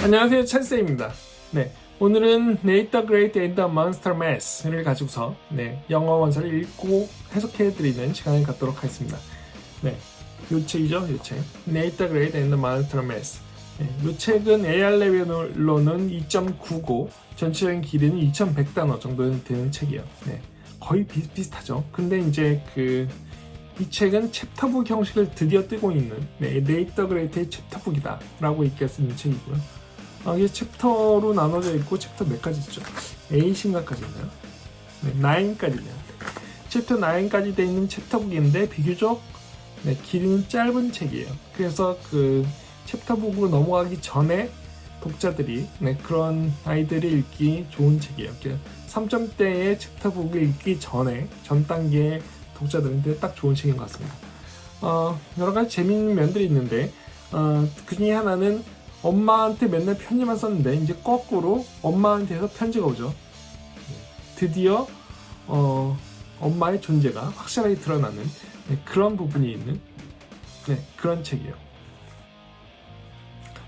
안녕하세요, 찬스입니다. 네, 오늘은 Nate the Great and the Monster Mass를 가지고서 영어 원서를 읽고 해석해드리는 시간을 갖도록 하겠습니다. 네, 요 책이죠, 요 책. Nate the Great and the Monster Mass. 요 책은 AR 레벨로는 2.99, 전체적인 길이는 2,100단어 정도 되는 책이에요. 네, 거의 비슷비슷하죠. 근데 이제 이 책은 챕터북 형식을 드디어 뜨고 있는 Nate the Great의 챕터북이다 라고 읽을 수 있는 책이고요. 이게 챕터로 나눠져 있고 챕터 몇 가지 있죠? 8인가까지 있나요? 네, 9까지 있네요. 챕터 9까지 되어 있는 챕터북인데 비교적 길이는 짧은 책이에요. 그래서 챕터북으로 넘어가기 전에 독자들이 그런 아이들이 읽기 좋은 책이에요. 3점대의 챕터북을 읽기 전에 전 단계의 독자들한테 딱 좋은 책인 것 같습니다. 여러 가지 재미있는 면들이 있는데 그 중에 하나는 엄마한테 맨날 편지만 썼는데 이제 거꾸로 엄마한테서 편지가 오죠. 드디어 엄마의 존재가 확실하게 드러나는 그런 부분이 있는 그런 책이에요.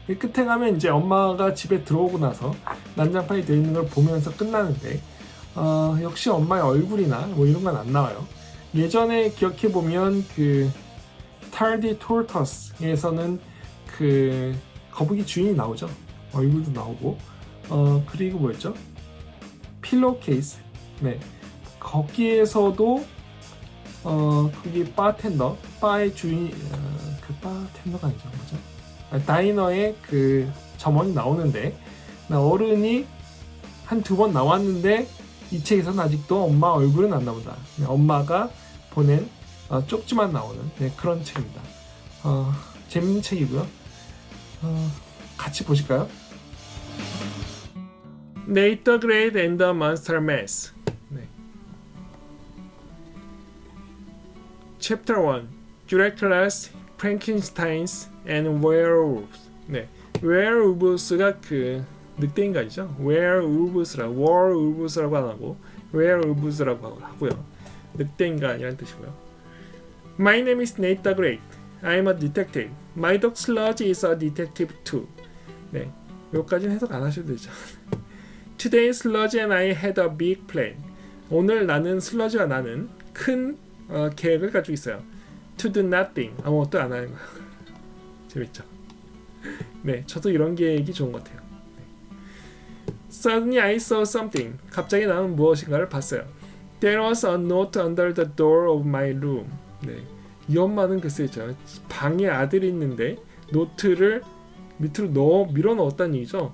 끝에 가면 이제 엄마가 집에 들어오고 나서 난장판이 되어 있는 걸 보면서 끝나는데 역시 엄마의 얼굴이나 뭐 이런 건 안 나와요. 예전에 기억해 보면 Tardy Tortoise에서는 거북이 주인이 나오죠. 얼굴도 나오고 그리고 뭐였죠? 필로우 케이스. 네, 거기에서도 거기 바텐더, 바의 주인, 바텐더가 아니죠, 뭐죠? 다이너의 점원이 나오는데 어른이 한 2번 나왔는데 이 책에서는 아직도 엄마 얼굴은 안 나온다. 엄마가 보낸 쪽지만 나오는 그런 책입니다. 재밌는 책이고요. 같이 보실까요? Nate the Great and the Monster Mass. Chapter 1 Dracula's, Frankenstein's and Werewolves. Werewolves가 늑대인간이죠. Werewolves라고 안 하고 Werewolves라고 하고요. 늑대인간이라는 뜻이고요. My name is Nate the Great. I'm a detective. My dog Sludge is a detective too. 여기까지는 해석 안 하셔도 되죠. Today Sludge and I had a big plan. 오늘 나는 슬러지와 나는 큰 계획을 가지고 있어요. To do nothing. 아무것도 안 하는 거예요. 재밌죠? 저도 이런 계획이 좋은 것 같아요. Suddenly I saw something. 갑자기 나는 무엇인가를 봤어요. There was a note under the door of my room. 이 엄마는 글쎄 있잖아요. 방에 아들이 있는데 노트를 밑으로 밀어 넣었다는 얘기죠.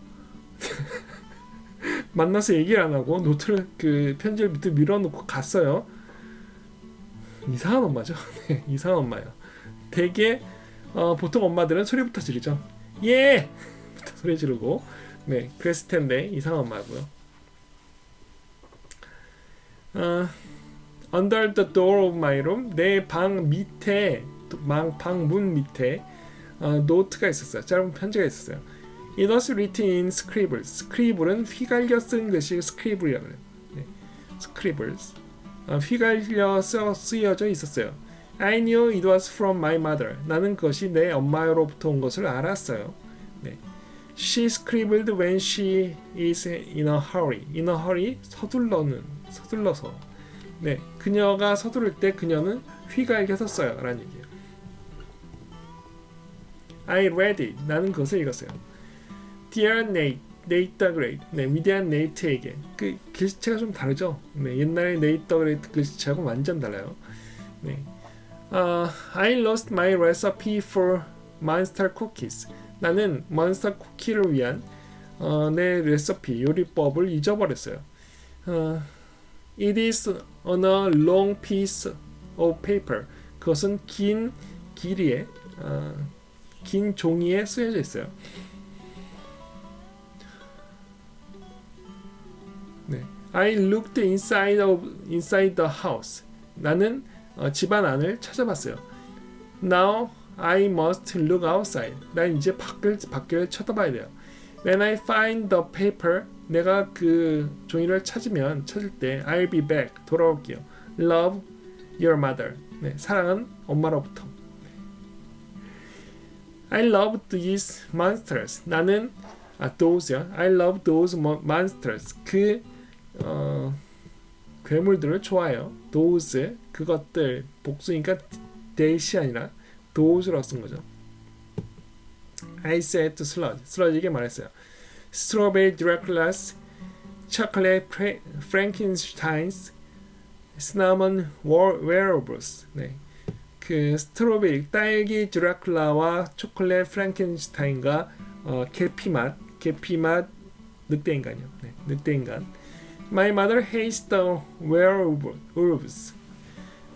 만나서 얘기를 안 하고 노트를 편지를 밑으로 밀어 넣고 갔어요. 이상한 엄마죠. 이상한 엄마예요. 되게 보통 엄마들은 소리부터 지르죠. 예! 부터 소리 지르고 그랬을 텐데 이상한 엄마고요. Under the door of my room, 내 방 밑에, 방문 밑에 노트가 있었어요. 짧은 편지가 있었어요. It was written in scribbles. scribble은 휘갈겨 쓴 글씨 scribble이라고 해요. scribbles. 휘갈려 쓰여져 있었어요. I knew it was from my mother. 나는 그것이 내 엄마로부터 온 것을 알았어요. She scribbled when she is in a hurry. In a hurry, 서둘러서. 그녀가 서두를 때 그녀는 휘갈겨서 써요 라는 얘기예요. I read it. 나는 그것을 읽었어요. Dear Nate, Nate the Great. 위대한 네이트에게. 글씨체가 좀 다르죠? 옛날에 Nate the Great 글씨체하고 완전 달라요. I lost my recipe for monster cookies. 나는 몬스터 쿠키를 위한 내 레시피, 요리법을 잊어버렸어요. It is on a long piece of paper. 그것은 긴 길이에 긴 종이에 쓰여져 있어요. I looked inside the house. 나는 집안 안을 찾아봤어요. Now I must look outside. 난 이제 밖을 쳐다봐야 돼요. When I find the paper, 내가 종이를 찾을 때 I'll be back. 돌아올게요. Love, your mother. 사랑은 엄마로부터. I love these monsters. 나는 those요. I love those monsters. 괴물들을 좋아해요. those 그것들 복수니까 theys이 아니라 those라고 쓴 거죠. I said to Sludge. 슬러지에게 말했어요. Strawberry Dracula's, Chocolate Frankenstein's, Cinnamon Werewolves. 네. 그 스트로베리 딸기 드라큘라와 초콜릿 프랑켄슈타인과 계피맛 늑대인간이요. 네, 늑대인간. My mother hates the werewolves.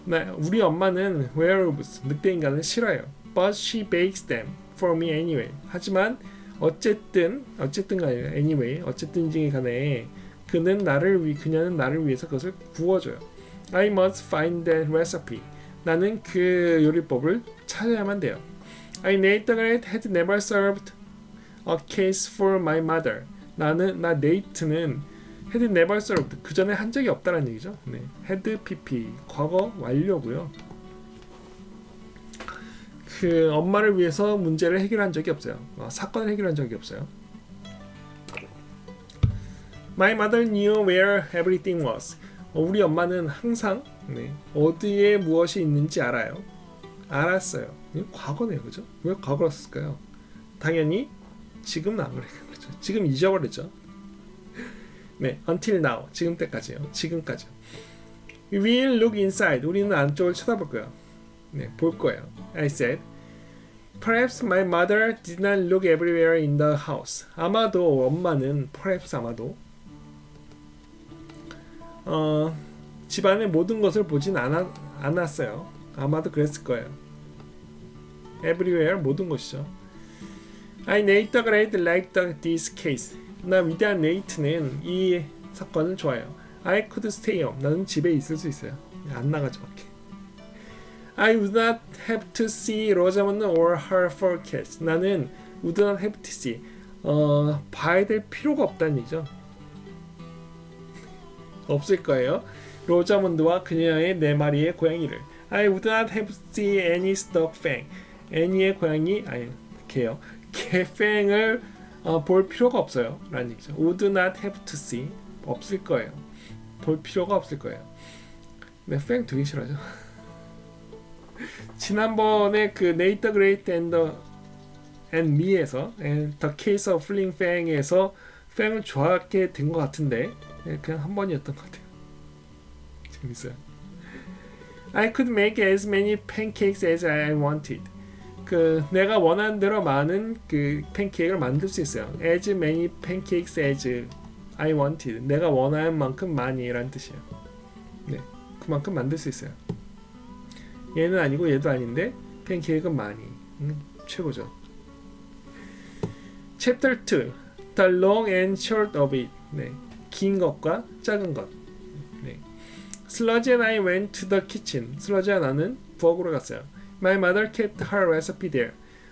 네, 우리 엄마는 werewolves 늑대인간을 싫어요. But she bakes them for me anyway. 하지만 어쨌든가 아니라 anyway 어쨌든지 간에 그녀는 나를 위해서 그것을 구워줘요. I must find that recipe. 나는 그 요리법을 찾아야만 돼요. I Nate the Great had never served a case for my mother. 나 네이트는 had never served 그 전에 한 적이 없다는 얘기죠. 네, had pp 과거 완료고요. 그 엄마를 위해서 문제를 해결한 적이 없어요. 사건을 해결한 적이 없어요. My mother knew where everything was. 우리 엄마는 항상 어디에 무엇이 있는지 알았어요. 과거네요, 그죠? 왜 과거로 썼을까요? 당연히 지금은 안 그래요, 그렇죠? 지금 잊어버렸죠. 네, until now, 지금까지요. We will look inside. 우리는 안쪽을 쳐다볼 거예요. 네, 볼 거예요. I said, perhaps my mother did not look everywhere in the house. 아마도 집안의 모든 것을 보진 않았어요. 아마도 그랬을 거예요. Everywhere 모든 것이죠. I Nate the Great liked this case. 나 위대한 네이트는 이 사건을 좋아해요. I could stay home. 나는 집에 있을 수 있어요. 안 나가죠 밖에. I would not have to see Rosamund or her forecast. 나는 would not have to see. 봐야 될 필요가 없다는 얘기죠. 없을 거예요. 로자문드와 그녀의 4마리의 고양이를. I would not have to see any stuck fang. 애니의 고양이 개요. 개팽을 볼 필요가 없어요. 라는 얘기죠. Would not have to see. 없을 거예요. 볼 필요가 없을 거예요. 네, 팽 되게 싫어하죠. 지난번에 그 Nate the Great and me에서 and the case of fling fang에서 팽을 좋아하게 된 것 같은데 그냥 한 번이었던 것 같아요. 재밌어요. I could make as many pancakes as I wanted. 내가 원하는 대로 많은 그 팬케이크를 만들 수 있어요. As many pancakes as I wanted. 내가 원하는 만큼 많이라는 뜻이에요. 네, 그만큼 만들 수 있어요. 얘는 아니고 얘도 아닌데 팬케이크는 많이. 최고죠. Chapter 2. The long and short of it. 네, 긴 것과 작은 것. 네. Sludge and I went to the kitchen. 슬러지와 나는 부엌으로 갔어요. My mother kept her recipe there.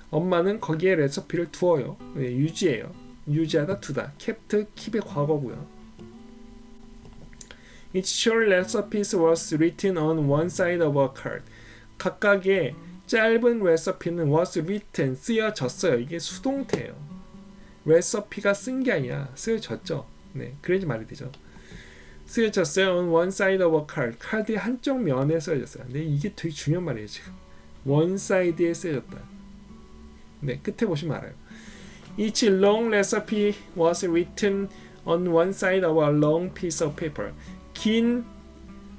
엄마는 거기에 레시피를 두어요. 네, 유지해요. 유지하다 두다. kept, keep의 과거고요. Each short recipe was written on one side of a card. 각각의 짧은 레시피는 was written, 쓰여졌어요. 이게 수동태예요. 레시피가 쓴 게 아니라 쓰여졌죠. 네, 그래야지 말이 되죠. 쓰여졌어요. On one side of a card. 카드의 한쪽 면에 쓰여졌어요. 근데 이게 되게 중요한 말이에요, 지금. one side에 쓰여졌다. 네, 끝에 보시면 알아요. Each long recipe was written on one side of a long piece of paper. 긴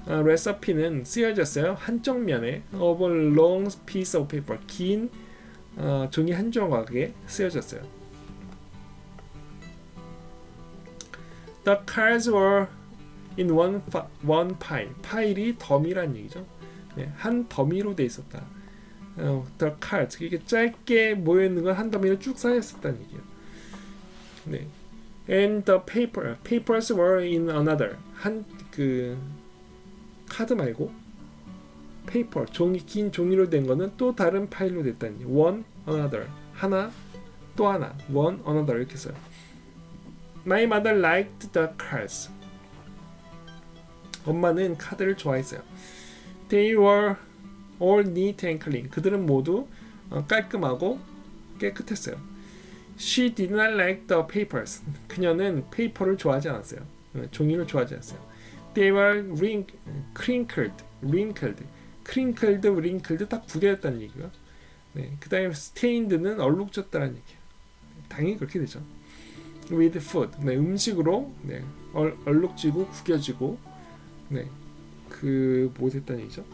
레시피는 쓰여졌어요. 한쪽 면에 of a long piece of paper. 긴 종이 한 조각에 쓰여졌어요. The cards were in one pile. 파일이 더미란 얘기죠. 네, 한 더미로 돼 있었다. The cards 이게 짧게 모여 있는 건 한 더미로 쭉 쌓여 있었다는 얘기예요. 네. And the papers were in another. 카드 말고 paper 긴 종이로 된 거는 또 다른 파일로 됐다는 얘기. One another 하나 또 하나 one another 이렇게 써요. My mother liked the cards. 엄마는 카드를 좋아했어요. They were all neat and clean. 그들은 모두 깔끔하고 깨끗했어요. She did not like the papers. 그녀는 페이퍼를 좋아하지 않았어요. 종이를 좋아하지 않았어요. They were crinkled. wrinkled 딱 두 개였다는 얘기고요. 네, 그 다음에 stained는 얼룩졌다는 얘기예요. 당연히 그렇게 되죠. With food. 네, 음식으로 네, 얼룩지고 구겨지고 네, 그 뭐 됐다는 얘기죠.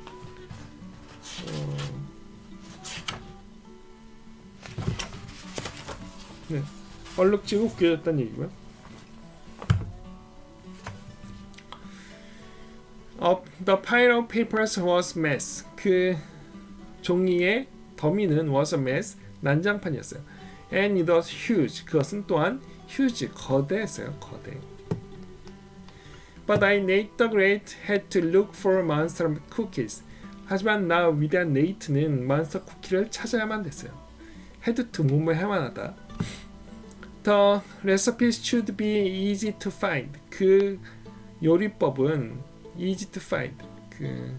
네, 얼룩지고 구겨졌다는 얘기고요. The pile of papers was mess. 그 종이의 더미는 was a mess. 난장판이었어요. And it was huge. 그것은 또한 huge. 거대했어요. 거대. But I, Nate the Great, had to look for monster cookies. 하지만 나 위대한 네이트는 몬스터 쿠키를 찾아야만 됐어요. had to 뭐뭐 해야만 하다. The recipes should be easy to find. 그 요리법은 easy to find. 그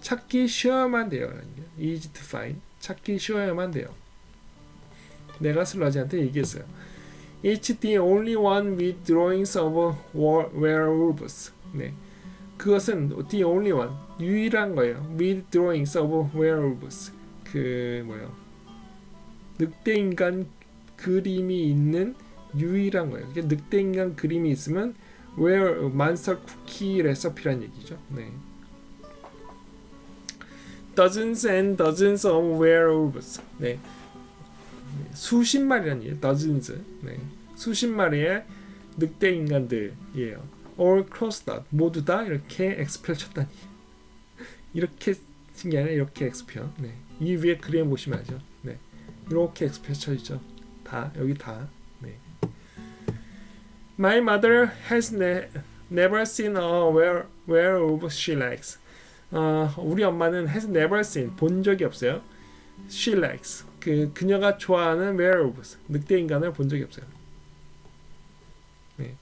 찾기 쉬워야만 돼요. easy to find. 찾기 쉬워야만 돼요. 내가 슬러지한테 얘기했어요. It's the only one with drawings of werewolves. 네, 그것은 the only one, 유일한 거예요. With drawings of werewolves. 그 뭐요? 늑대 인간 그림이 있는 유일한 거예요. 늑대 인간 그림이 있으면 몬스터 쿠키 레시피란 얘기죠. 네. Dozens and dozens of werewolves. 네. 수십 마리란 얘기예요. Dozens. 네. 수십 마리의 늑대 인간들이에요. All crossed out. 모두 다 이렇게 X표 쳤다니. 이렇게 쓴 게 아니라 이렇게 X표. 네. 이 위에 그림 보시면 알죠. 네. 이렇게 X표 쳐있죠. 다 여기 다. 네. My mother has never seen a werewolf she likes. 우리 엄마는 has never seen 본 적이 없어요. She likes 그녀가 좋아하는 werewolves 늑대 인간을 본 적이 없어요. 네.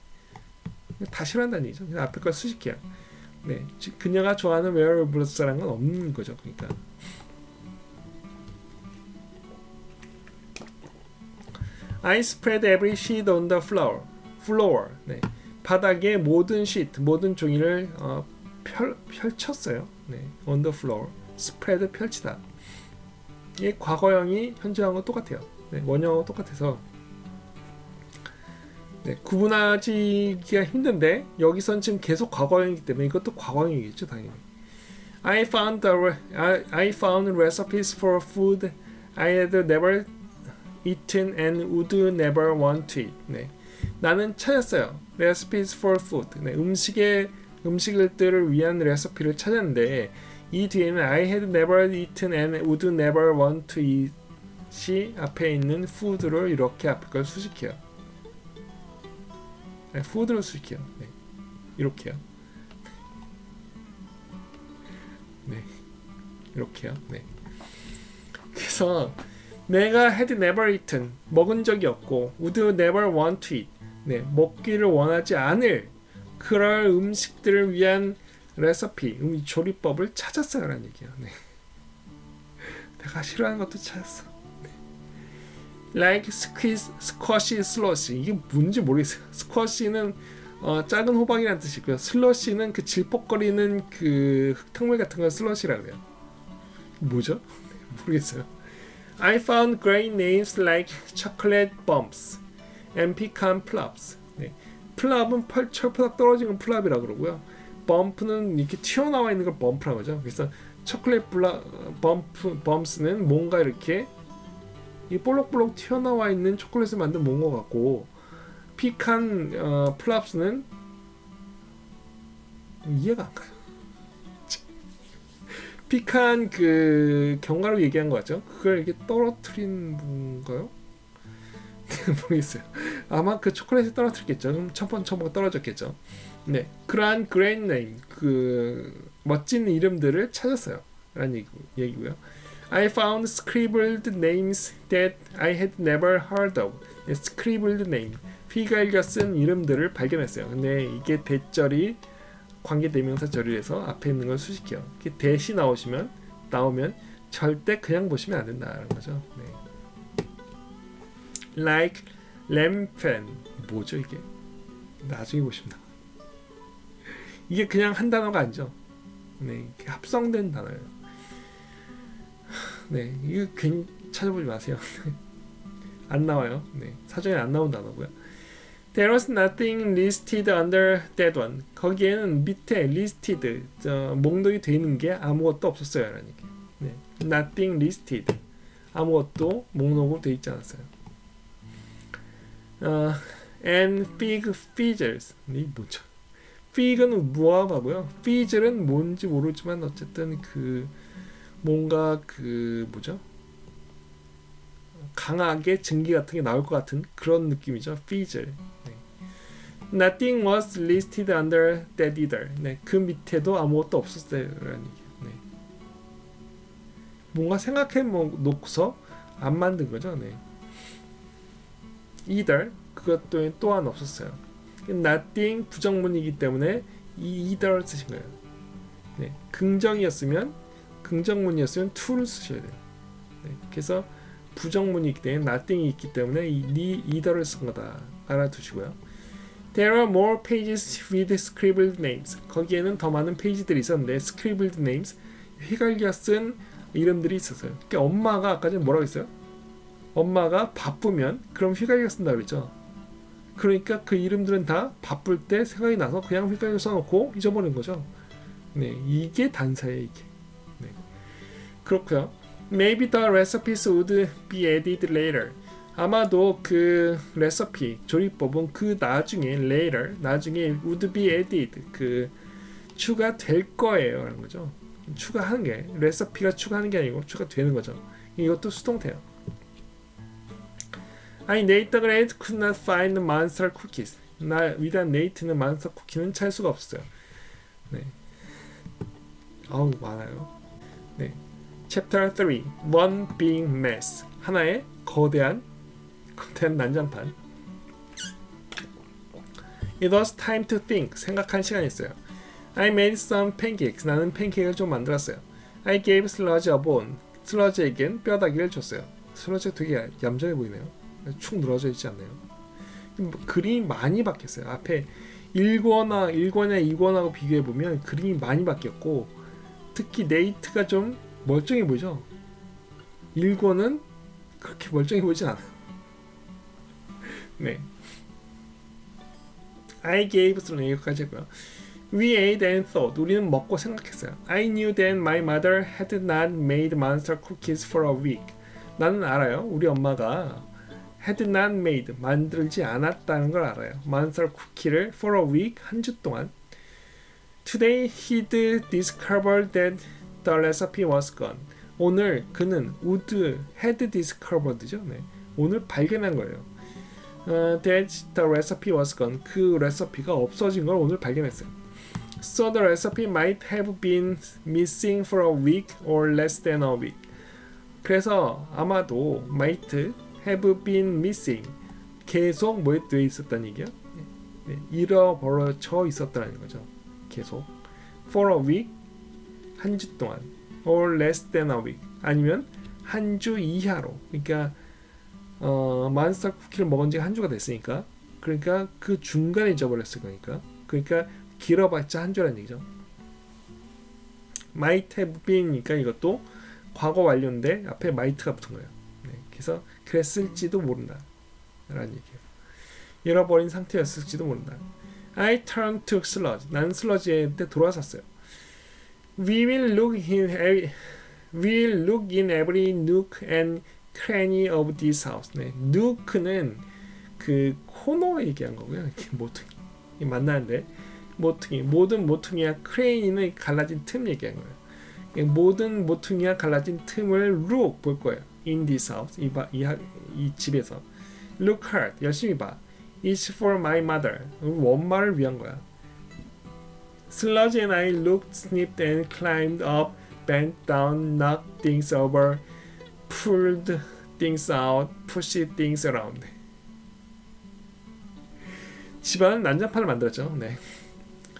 다 싫어한다는 얘기죠. 그냥 앞에 걸 수식해요. 네. 그녀가 좋아하는 werewolves라는 건 없는 거죠. 그러니까. I spread every sheet on the floor. 네. 바닥에 모든 시트, 모든 종이를 펼쳤어요. 네. on the floor. spread 펼치다. 이 과거형이 현재형과 똑같아요. 네. 원형하고 똑같아서 네. 구분하기가 힘든데 여기선 지금 계속 과거형이기 때문에 이것도 과거형이겠죠, 당연히. I found recipes for food I had never eaten and would never want to eat. 네. 나는 찾았어요. recipes for food. 네. 음식들을 위한 레시피를 찾았는데 이 뒤에는 I had never eaten and would never want to eat이 앞에 있는 food를 이렇게 앞에 걸 수식해요. 네, food를 수식해요. 네. 이렇게요. 네. 이렇게요. 네. 그래서 내가 had never eaten 먹은 적이 없고 would never want to eat 네, 먹기를 원하지 않을 그럴 음식들을 위한 레시피, 조리법을 찾았어요라는 얘기예요. 네. 내가 싫어하는 것도 찾았어. 네. Like squash slush 이게 뭔지 모르겠어요. squash는 작은 호박이라는 뜻이고요. slush는 그 질퍽거리는 그 흙탕물 같은 걸 slush라고 해요. 뭐죠? 모르겠어요. I found great names like chocolate bumps and pecan plops. 네. 플랍은 철푸닥 떨어지는 플랍이라고 그러고요. 범프는 이렇게 튀어나와 있는 걸 범프라고 하죠. 그래서 초콜릿 범프는 뭔가 이렇게 이 볼록볼록 튀어나와 있는 초콜릿을 만든 뭔가 같고 피칸 플랍스는 이해가 안 가요. 피칸 그 견과류 얘기한 거 같죠? 그걸 이렇게 떨어뜨린 건가요? 모르겠어요. 아마 그 초콜릿을 떨어뜨렸겠죠. 그럼 첨벙첨벙 떨어졌겠죠. 네, 그러한 그레이트 네임, 그 멋진 이름들을 찾았어요. 라는 얘기고요. I found scribbled names that I had never heard of. scribbled name, 피가 읽어 쓴 이름들을 발견했어요. 근데 이게 대절이 관계대명사 절이라서 앞에 있는 걸 수식해요. 이게 대시 나오면 절대 그냥 보시면 안 된다는 거죠. 네. like lampen. 뭐죠 이게? 나중에 보십니다. 이게 그냥 한 단어가 아니죠. 네, 이게 합성된 단어예요. 네, 이거 괜히 찾아보지 마세요. 안 나와요. 네, 사전에 안 나온 단어고요. There was nothing listed under that one. 거기에는 밑에 listed 목록이 되어 있는 게 아무것도 없었어요. 라는 얘기. 네, nothing listed. 아무것도 목록으로 되어 있지 않았어요. And fig fizzles. 이 뭐죠? fig은 무화과고요. fizzle은 뭔지 모르지만 어쨌든 그 뭔가 그 뭐죠? 강하게 증기 같은 게 나올 것 같은 그런 느낌이죠. fizzle. 네. Nothing was listed under that either. 네, 그 밑에도 아무것도 없었어요. 라는 얘기예요. 네. 뭔가 생각해 놓고서 안 만든 거죠. 네. either 그것 또한 없었어요. nothing 부정문이기 때문에 이 either를 쓰신 거예요. 네. 긍정문이었으면 to를 쓰셔야 돼요. 네. 그래서 부정문이기 때문에 nothing이 있기 때문에 이 either를 쓴 거다. 알아두시고요. There are more pages with scribbled names. 거기에는 더 많은 페이지들이 있었는데 scribbled names 휘갈겨 쓴 이름들이 있었어요. 그러니까 엄마가 아까 전에 뭐라고 했어요? 엄마가 바쁘면 그럼 휘갈겨 쓴다고 그랬죠. 그러니까 그 이름들은 다 바쁠 때 생각이 나서 그냥 휘갈겨 써놓고 잊어버린 거죠. 네, 이게 단사예요, 이게. 네. 그렇고요. Maybe the recipes would be added later. 아마도 그 레시피 조리법은 그 나중에 later 나중에 would be added 그 추가될 거예요라는 거죠. 추가하는 게 레시피가 추가하는 게 아니고 추가되는 거죠. 이것도 수동태요. I Nate the Great could not find monster cookies. 나 위대한 네이트는 몬스터 쿠키는 찾을 수가 없었어요. 네. 아우 많아요. 네. Chapter 3. One big mess. 하나의 거대한 난장판. It was time to think. 생각할 시간이었어요. I made some pancakes. 나는 팬케이크를 좀 만들었어요. I gave Sludge a bone. 슬러지에겐 뼈다귀를 줬어요. 슬러지가 되게 얌전해 보이네요. 축 늘어져 있지 않나요? 그림이 많이 바뀌었어요. 앞에 1권이나 2권하고 비교해보면 그림이 많이 바뀌었고 특히 네이트가 좀 멀쩡해 보이죠? 1권은 그렇게 멀쩡해 보이진 않아요. 네. I gave 여기까지 했고요. We ate and thought. 우리는 먹고 생각했어요. I knew that my mother had not made monster cookies for a week. 나는 알아요. 우리 엄마가 had not made 만들지 않았다는 걸 알아요. monster cookie를 for a week 한 주 동안. Today he'd discovered that the recipe was gone. 오늘 그는 had discovered죠. 네. 오늘 발견한 거예요. That the recipe was gone. 그 레시피가 없어진 걸 오늘 발견했어요. So the recipe might have been missing for a week or less than a week. 그래서 아마도 might have been missing 계속 뭐에 돼 있었다는 얘기야? 네, 잃어버려져 있었다는 거죠. 계속 for a week 한 주 동안 or less than a week 아니면 한 주 이하로. 그러니까 몬스터 쿠키를 먹은 지가 한 주가 됐으니까 그러니까 그 중간에 잊어버렸을 거니까 그러니까 길어봤자 한 주라는 얘기죠. might have been이니까 이것도 과거 완료인데 앞에 might가 붙은 거예요. 네, 그래서 그랬을지도 모른다 라는 얘기예요. 잃어버린 상태였을지도 모른다. I turned to sludge. 나는 슬러지한테 돌아섰어요. We will look in every nook and cranny of this house. 네, nook는 그 코너 얘기한 거고요. 모퉁이 만나는데 모퉁이 모든 모퉁이와 cranny는 갈라진 틈 얘기한 거예요. 모든 모퉁이와 갈라진 틈을 look 볼 거예요. In this house 이 집에서 look hard 열심히 봐. It's for my mother. 엄마를 위한 거야. Sludge and I looked, sniffed and climbed up, bent down, knocked things over, pulled things out, pushed things around. 집안은 난장판을 만들었죠. 네.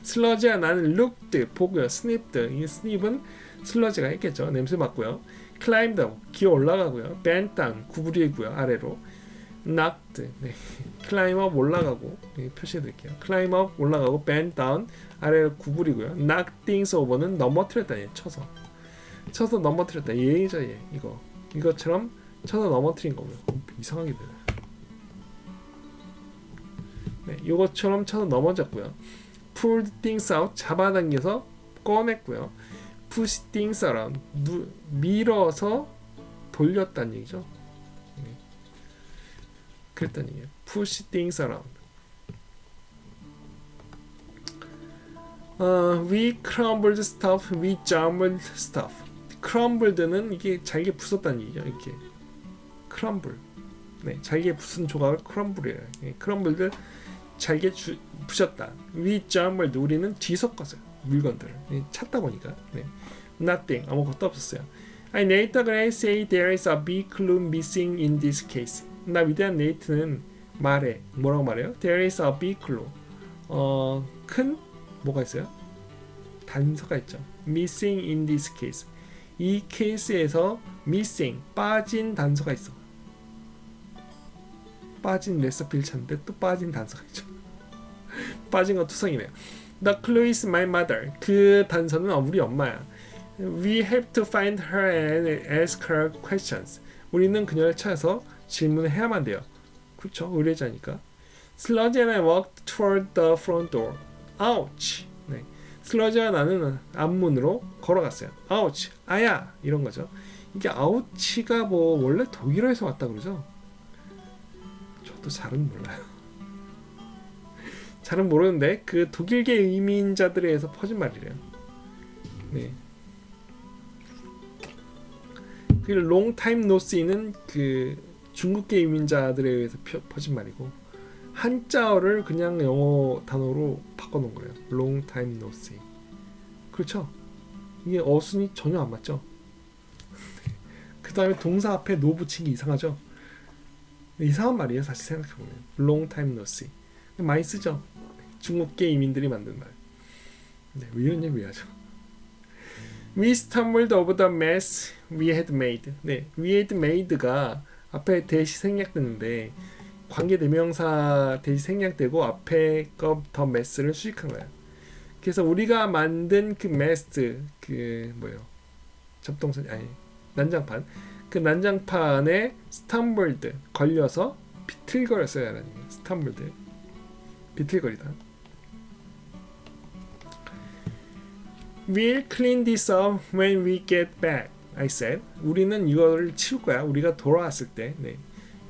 슬러지와 나는 looked 보고요. sniffed 이 sniff은 슬러지가 했겠죠. 냄새 맡고요. climbed 기어 올라가고요. bent down 구부리고요. 아래로 knocked. 네. climb up 올라가고 표시해 드릴게요. climb up 올라가고 bend down 아래로 구부리고요. knock things over는 넘어뜨렸다. 쳐서 넘어뜨렸다. 얘죠, 얘. 이것처럼 쳐서 넘어뜨린 거고요. 이상하게 되네. 네, 이것처럼 쳐서 넘어졌고요. pulled things out 잡아당겨서 꺼냈고요. push things around 밀어서 돌렸다는 얘기죠. 네. 그랬다는 얘기예요. push things around. We crumbled stuff, we jumbled stuff. crumbled는 이게 잘게 부쉈다는 얘기죠. 이렇게 crumble. 네, 잘게 부순 조각을 crumble이에요. 네, crumbled 잘게 부셨다. We jumbled 우리는 뒤섞었어요. 물건들을 찾다 보니까. 네. Nothing 아무것도 없었어요. I Nate Gray say there is a big clue missing in this case. 나 위대한 네이트는 말해. 뭐라고 말해요? There is a big clue. 큰 뭐가 있어요? 단서가 있죠. Missing in this case. 이 케이스에서 missing 빠진 단서가 있어. 빠진 레시피를 찾는데 또 빠진 단서가 있죠. 빠진 건 투성이네요. The clue is my mother. 그 단서는 우리 엄마야. We have to find her and ask her questions. 우리는 그녀를 찾아서 질문을 해야만 돼요. 그렇죠? 의뢰자니까. Sludge and I walked toward the front door. Ouch. 네. 슬러지와 나는 앞문으로 걸어갔어요. Ouch. 아야. 이런 거죠. 이게 아우치가 뭐 원래 독일어에서 왔다 그러죠? 저도 잘은 몰라요. 잘은 모르는데 그 독일계 이민자들에 의해서 퍼진 말이래요. 네. 그 long time no see는 그 중국계 이민자들에 의해서 퍼진 말이고 한자어를 그냥 영어 단어로 바꿔놓은 거예요. long time no see. 그렇죠? 이게 어순이 전혀 안 맞죠? 그 다음에 동사 앞에 no 붙이기 이상하죠? 이상한 말이에요. 사실 생각해보면 long time no see 많이 쓰죠. 중국계 이민들이 만든 말. 네, 왜 이런 얘기 왜 하죠? We stumbled over the mess we had made. 네, we had made가 앞에 대시 생략되는데 관계대명사 대시 생략되고 앞에 거 더 mess를 수식한 거야. 그래서 우리가 만든 그 mess 그 뭐예요? 접동사 아니 난장판. 그 난장판에 stumbled 걸려서 비틀거렸어요. 라는 얘기예요. stumbled 비틀거리다. We'll clean this up when we get back. I said. 우리는 이거를 치울 거야. 우리가 돌아왔을 때. 네.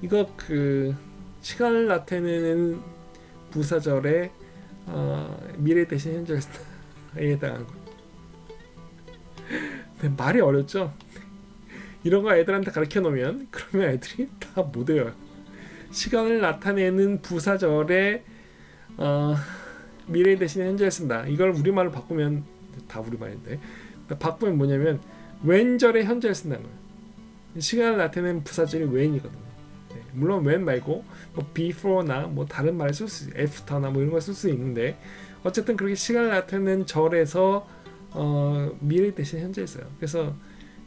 이거 그 시간을 나타내는 부사절의 미래 대신 현재에 해당한 거. 네, 말이 어렵죠. 이런 거 애들한테 가르쳐 놓으면 그러면 애들이 다 못 외워요. 시간을 나타내는 부사절의 미래 대신 현재를 쓴다. 이걸 우리말로 바꾸면 다 우리말인데 바꾸면 뭐냐면 when절의 현재를 쓴다는 거예요. 시간을 나타내는 부사절이 when이거든요. 네, 물론 when 말고 뭐 before나 뭐 다른 말을 쓸 수 있어요. after나 뭐 이런 걸 쓸 수 있는데 어쨌든 그렇게 시간을 나타내는 절에서 미래 대신 현재를 써요. 그래서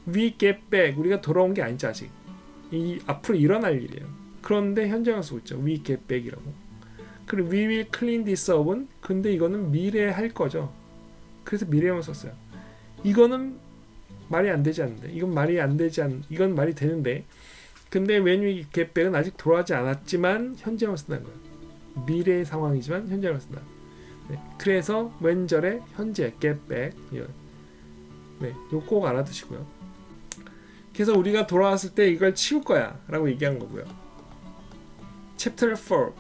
we get back 우리가 돌아온 게 아니죠 아직. 이 앞으로 일어날 일이에요. 그런데 현재만 쓰고 있죠. we get back이라고. 그리고 we will clean this up은 근데 이거는 미래에 할 거죠. 그래서 미래만 썼어요. 이거는 말이 안 되지 않는데 이건 말이 안 되지 이건 말이 되는데 근데 when we get back은 아직 돌아가지 않았지만 현재만 쓴다는 거예요. 미래의 상황이지만 현재만 쓴다. 네, 그래서 when절에 현재 get back 네, 이거 꼭 알아두시고요. 그래서 우리가 돌아왔을 때 이걸 치울 거야 라고 얘기한 거고요. Chapter 4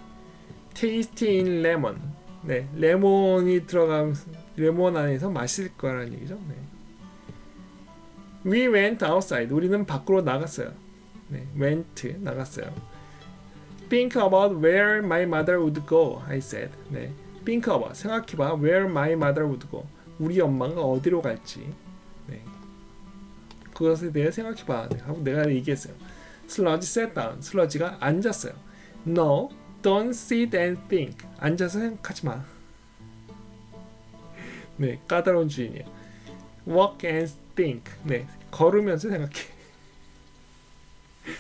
Taste in Lemon. 네, 레몬이 들어가면 레몬 안에서 마실 거라는 얘기죠. 네. We went outside. 우리는 밖으로 나갔어요. 네, went 나갔어요. Think about where my mother would go. I said. 네, think about 생각해봐. Where my mother would go. 우리 엄마가 어디로 갈지. 네, 그것에 대해 생각해봐. 네, 하고 내가 얘기했어요. Sludge sat down. 슬러지가 앉았어요. No, don't sit and think. 앉아서 생각하지 마. 네, 까다로운 주인이에요. Walk and think. 네, 걸으면서 생각해.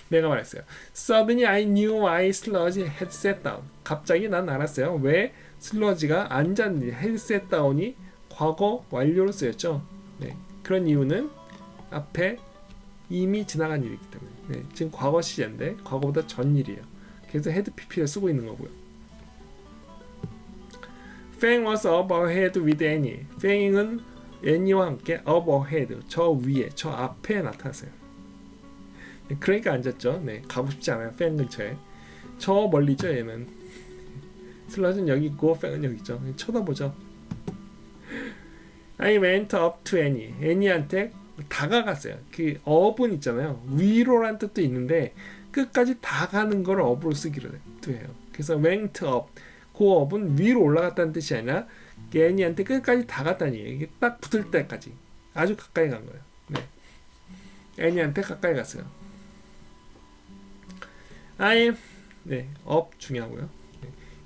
내가 말했어요. Suddenly I knew why Sludge had sat down. 갑자기 난 알았어요. 왜 슬러지가 앉았는지. had sat down이 과거 완료로 쓰였죠. 네. 그런 이유는 앞에 이미 지나간 일이기 때문에. 네. 지금 과거 시제인데 과거보다 전 일이에요. 그래서 had pp를 쓰고 있는 거고요. Fang was up ahead with Annie. Fang은 Annie와 함께 up ahead, 저 위에, 저 앞에 나타났어요. 그러니까 앉았죠. 네, 가고 싶지 않아요. 팬 근처에. 저 멀리죠, 얘는. 슬러지는 여기 있고 팬은 여기 있죠. 쳐다보죠. I went up to Annie. 애니한테 다가갔어요. 그 up은 있잖아요. 위로란 뜻도 있는데 끝까지 다 가는 걸 up으로 쓰기로 해요. 그래서 went up. 그 up은 위로 올라갔다는 뜻이 아니라 애니한테 끝까지 다 갔다는 얘기예요. 이게 딱 붙을 때까지. 아주 가까이 간 거예요. 네. 애니한테 가까이 갔어요. I'm up 중요하고요.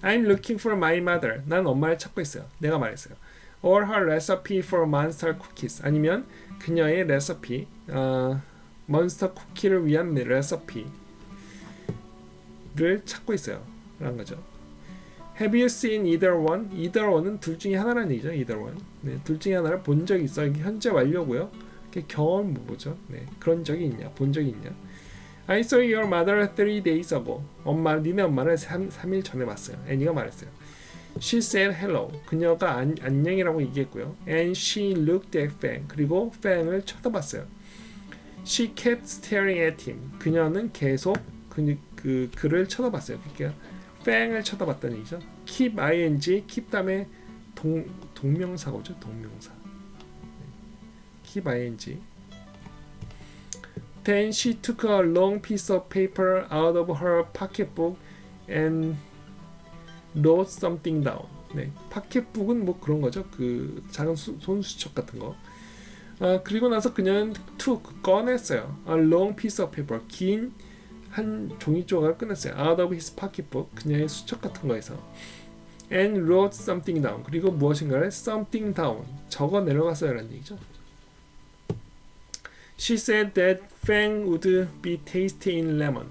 I'm looking for my mother. 난 엄마를 찾고 있어요. 내가 말했어요. Or her recipe for monster cookies. 아니면 그녀의 레시피, 몬스터 쿠키를 위한 레시피를 찾고 있어요. 라는 거죠. Have you seen either one? Either one은 둘 중에 하나라는 얘기죠. Either one. 네, 둘 중에 하나를 본 적이 있어. 이게 현재 완료고요. 경험 뭐죠? 네, 그런 적이 있냐? 본 적이 있냐? I saw your mother 3 days ago. 니네 엄마를 3일 전에 봤어요. 애니가 말했어요. She said hello. 그녀가 안녕이라고 얘기했고요. And she looked at Fang. 그리고 Fang을 쳐다봤어요. She kept staring at him. 그녀는 계속 그를 쳐다봤어요. 그러니까 Fang을 쳐다봤다는 얘기죠. Keep ing, keep 다음에 동명사고죠. 동명사. Keep ing. Then she took a long piece of paper out of her pocketbook and wrote something down. 네, 파켓북은 뭐 그런 거죠. 그 작은 손수첩 같은 거. 그리고 나서 그녀는 꺼냈어요. A long piece of paper. 긴 한 종이 조각을 꺼냈어요. Out of his pocketbook. 그녀의 수첩 같은 거에서. And wrote something down. 그리고 무엇인가를 something down. 적어 내려갔어요라는 얘기죠. She said that Fang would be tasty in lemon.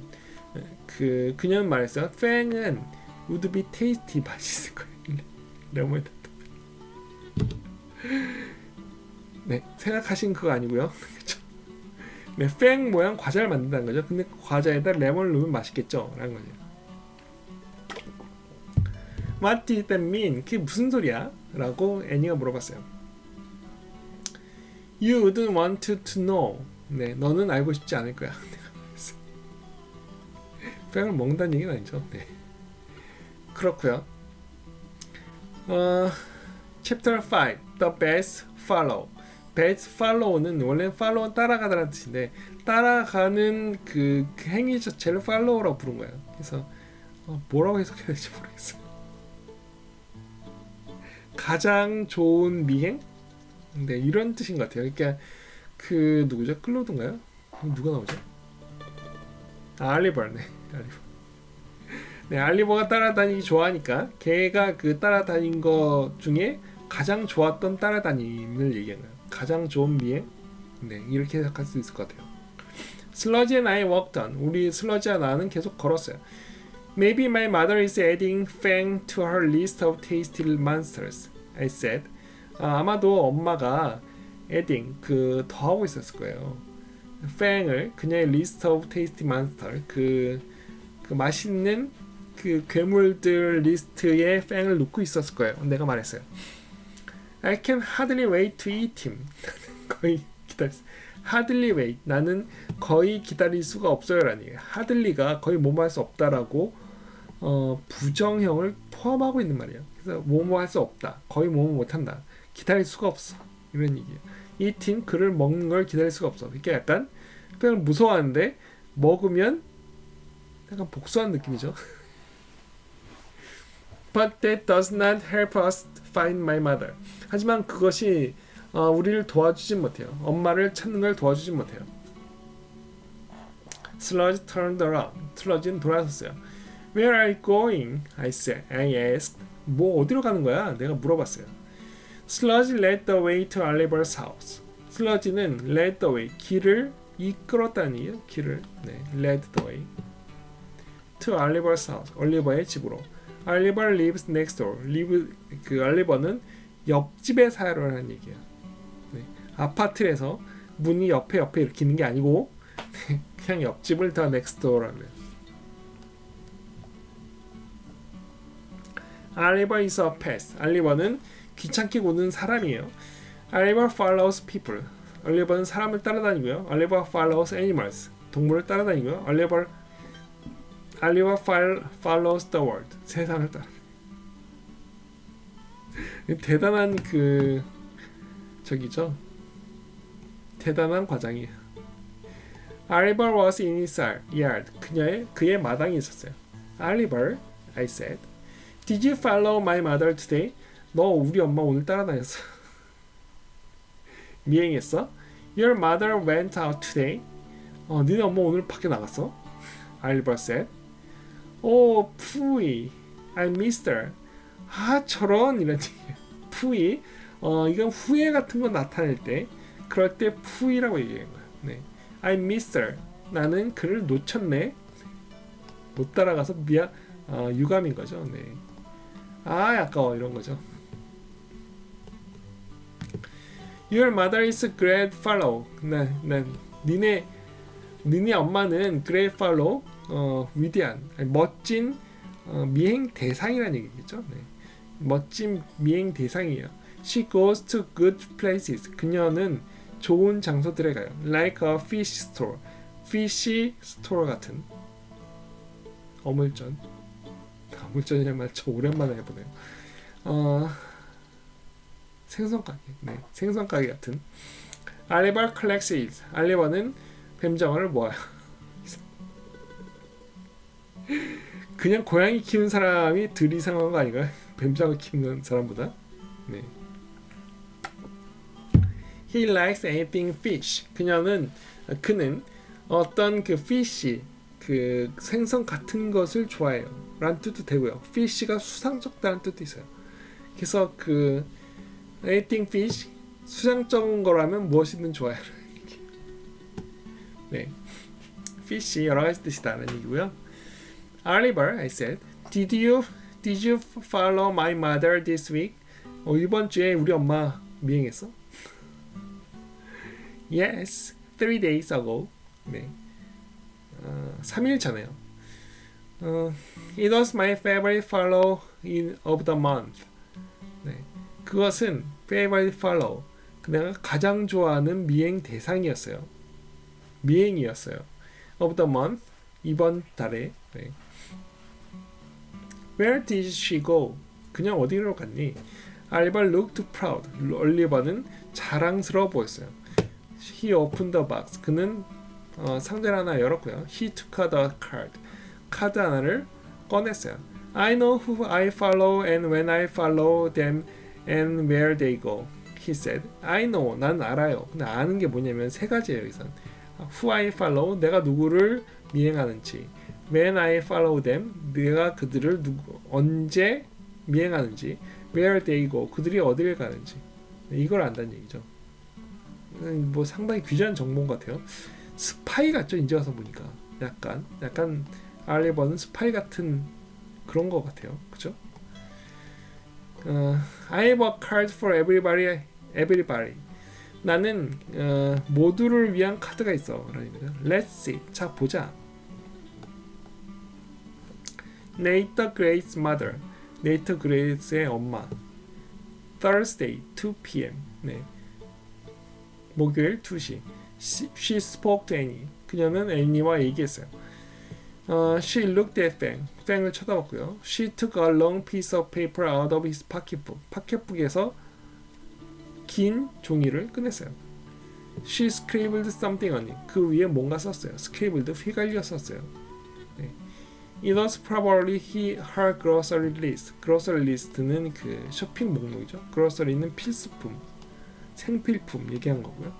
그녀는 말했어요. Fang은 would be tasty 맛있을 거예요. 레몬에 네, 생각하신 그거 아니고요. 그렇죠? 네, Fang 모양 과자를 만든다는 거죠. 근데 과자에다 레몬을 넣으면 맛있겠죠? 라는 거죠. What did that mean? 그게 무슨 소리야? 라고 애니가 물어봤어요. You wouldn't want to know. 네, 너는 알고 싶지 않을 거야. 뺑을 먹는다는 얘기는 아니죠. 네. 그렇고요. Chapter 5. The best follow. best follow는 원래 follow는 따라가다라는 뜻인데 따라가는 그 행위 자체를 follow라고 부른 거예요. 그래서 뭐라고 해석해야 될지 모르겠어요. 가장 좋은 미행? 네, 이런 뜻인 것 같아요. 그러니까 그 누구죠? 클로드인가요? 누가 나오죠? 알리버. 네, 알리버. 네, 알리버가 따라다니기 좋아하니까 걔가 그 따라다닌 거 중에 가장 좋았던 따라다님을 얘기한 거예요. 가장 좋은 미행? 네, 이렇게 해석할 수 있을 것 같아요. 슬러지 and I walked on. 우리 슬러지와 나는 계속 걸었어요. Maybe my mother is adding Fang to her list of tasty monsters. I said. 아마도 엄마가 adding 더하고 있었을 거예요. Fang을 그녀의 list of tasty monster 그 맛있는 그 괴물들 리스트에 Fang을 넣고 있었을 거예요. 내가 말했어요. I can hardly wait to eat him. 거의 기다렸어요. hardly wait. 나는 거의 기다릴 수가 없어요라는 얘기예요. hardly가 거의 뭐뭐 할 수 없다라고 부정형을 포함하고 있는 말이에요. 그래서 뭐뭐 할 수 없다. 거의 뭐뭐 못한다. 기다릴 수가 없어. 이런 얘기예요. eating 그를 먹는 걸 기다릴 수가 없어. 그러니까 약간 그냥 무서워하는데 먹으면 약간 복수하는 느낌이죠. But that does not help us find my mother. 하지만 그것이 우리를 도와주진 못해요. 엄마를 찾는 걸 도와주진 못해요. Sludge turned around. 슬러지는 돌아섰어요. Where are you going? I asked. 뭐 어디로 가는 거야? 내가 물어봤어요. Sludge led the way to Oliver's house. 슬러지는 led the way, 길을 이끌었다는 얘기예요. 길을. 네, led the way to Oliver's house. 올리버의 집으로. Oliver lives next door. 그 올리버는 옆집에 살아라는 얘기예요. 네, 아파트에서 문이 옆에 이렇게 있는 게 아니고 그냥 옆집을 다 next door라고 해요. Oliver is a pest. 올리버는 귀찮게 구는 사람이에요. Oliver follows people. 올리버는 사람을 따라다니고요. Oliver follows animals. 동물을 따라다니고요. Oliver follows the world. 세상을 따라. 대단한 저기죠. 대단한 과장이에요. Oliver was in his yard. 그의 마당에 있었어요. Oliver, I said, did you follow my mother today? 너 우리 엄마 오늘 따라다녔어. 미행했어? Your mother went out today. 니네 엄마 오늘 밖에 나갔어? Oliver said. Oh, 푸이. I missed her. 저런 이런 얘기예요. 푸이. 이건 후회 같은 거 나타낼 때 그럴 때 푸이라고 얘기하는 거예요. 네. I missed her. 나는 그를 놓쳤네. 못 따라가서 유감인 거죠. 네. 아까워 이런 거죠. Your mother is a great fellow. 니네 엄마는 great fellow, 위대한, 멋진 미행 대상이라는 얘기겠죠. 네. 멋진 미행 대상이에요. She goes to good places. 그녀는 좋은 장소들에 가요. Like a fish store. fish store 같은 어물전. 어물전이란 말 저 오랜만에 해보네요. 생선 가게. 네, 생선 가게 같은. Oliver collects eggs. 알리버는 뱀장어를 모아요. 그냥 고양이 키우는 사람이 덜 이상한 거 아닌가요? 뱀장어 키우는 사람보다. 네. He likes anything fish. 그는 어떤 fish, 생선 같은 것을 좋아해요. 라는 뜻도 되고요. fish가 수상쩍다는 뜻도 있어요. 그래서 anything fish, 수상쩍은 거라면 무엇이든 좋아요. 네, fish 여러 가지 뜻이다라는 얘기고요. Oliver, I said, did you follow my mother this week? 이번 주에 우리 엄마 미행했어? Yes, 3 days ago. 네, 3일 전에요. It was my favorite follow of the month. 네, 그것은 favorite follow, 내가 가장 좋아하는 미행 대상이었어요. 미행이었어요. Of the month, 이번 달에. 네. Where did she go? 그냥 어디로 갔니? Oliver looked proud. 올리버는 자랑스러워 보였어요. He opened the box. 그는 상자를 하나 열었고요. He took out a card. 카드 하나를 꺼냈어요. I know who I follow and when I follow them and where they go. He said. I know. 난 알아요. 근데 아는 게 뭐냐면 세 가지예요. 여기선. Who I follow. 내가 누구를 미행하는지. When I follow them. 내가 그들을 언제 미행하는지. Where they go. 그들이 어디를 가는지. 이걸 안다는 얘기죠. 뭐 상당히 귀중한 정보인 것 같아요. 스파이 같죠. 이제 와서 보니까. 약간 알리버는 스파이 같은 그런 것 같아요. 그죠? I have a card for everybody. 나는 모두를 위한 카드가 있어. 그러니까 Let's see. 자 보자. Nate the Great's mother. 네이터 그레이스의 엄마. Thursday 2 p.m. 네. 목요일 2시. She spoke to Annie. 그녀는 애니와 얘기했어요. She looked at Fang. Fang을 쳐다봤고요. She took a long piece of paper out of his pocketbook. 파켓북에서 긴 종이를 꺼냈어요. She scribbled something on it. 그 위에 뭔가 썼어요. scribbled, 휘갈려 썼어요. 네. It was probably her grocery list. grocery list는 그 쇼핑 목록이죠. grocery는 필수품, 생필품 얘기한 거고요.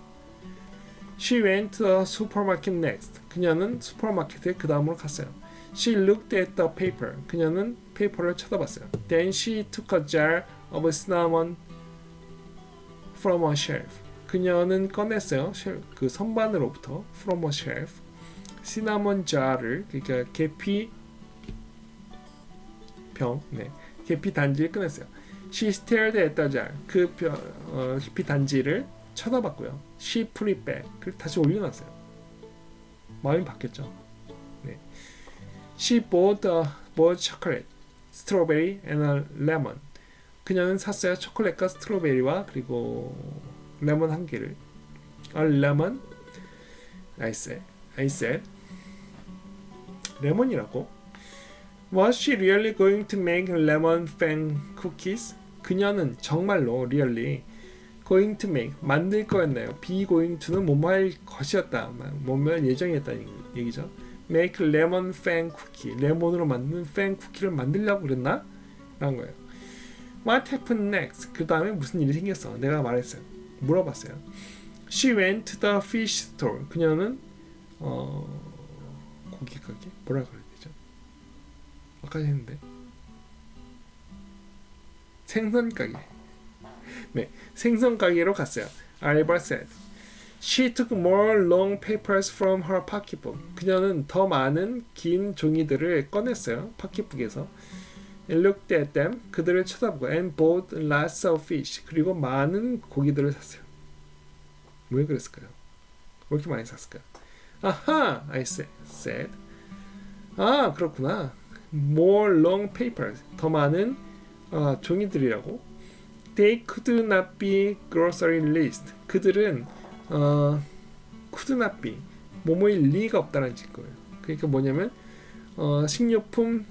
She went to the supermarket next. 그녀는 슈퍼마켓에 그 다음으로 갔어요. She looked at the paper. 그녀는 페이퍼를 쳐다봤어요. Then she took a jar of cinnamon from a shelf. 그녀는 꺼냈어요. 그 선반으로부터 from a shelf 시나몬 jar를 그러니까 계피 병, 네, 계피 단지를 꺼냈어요. She stared at the jar. 그 계피 단지를 쳐다봤고요. She put it back. 그리고 다시 올려놨어요. 마음이 바뀌었죠. 네. She bought chocolate, strawberry and a lemon. 그녀는 샀어요. 초콜릿과 스트로베리와 그리고 레몬 한 개를. A lemon, I said. 레몬이라고? Was she really going to make lemon fan cookies? 그녀는 정말로 really going to make 만들 거였나요? be going to는 뭐뭐 할 것이었다. 뭐뭐 할 예정이었다는 얘기죠. make lemon fan cookie. 레몬으로 만든 팬 쿠키를 만들려고 그랬나? 라는 거예요. What happened next? 그 다음에 무슨 일이 생겼어? 내가 말했어요. 물어봤어요. She went to the fish store. 그녀는 고기 가게? 뭐라 그래야 되죠? 아까 했는데 생선 가게. 네, 생선 가게로 갔어요. Oliver said. She took more long papers from her pocketbook. 그녀는 더 많은 긴 종이들을 꺼냈어요. 파켓북에서. Looked at them. 그들을 쳐다보고 and bought lots of fish. 그리고 많은 고기들을 샀어요. 왜 그랬을까요? 왜 이렇게 많이 샀을까요? 아하, I said. 아, 그렇구나. More long papers. 더 많은 종이들이라고. They could not be grocery list. 그들은 could not be 뭐뭐일 리가 없다는 거예요. 그러니까 뭐냐면 식료품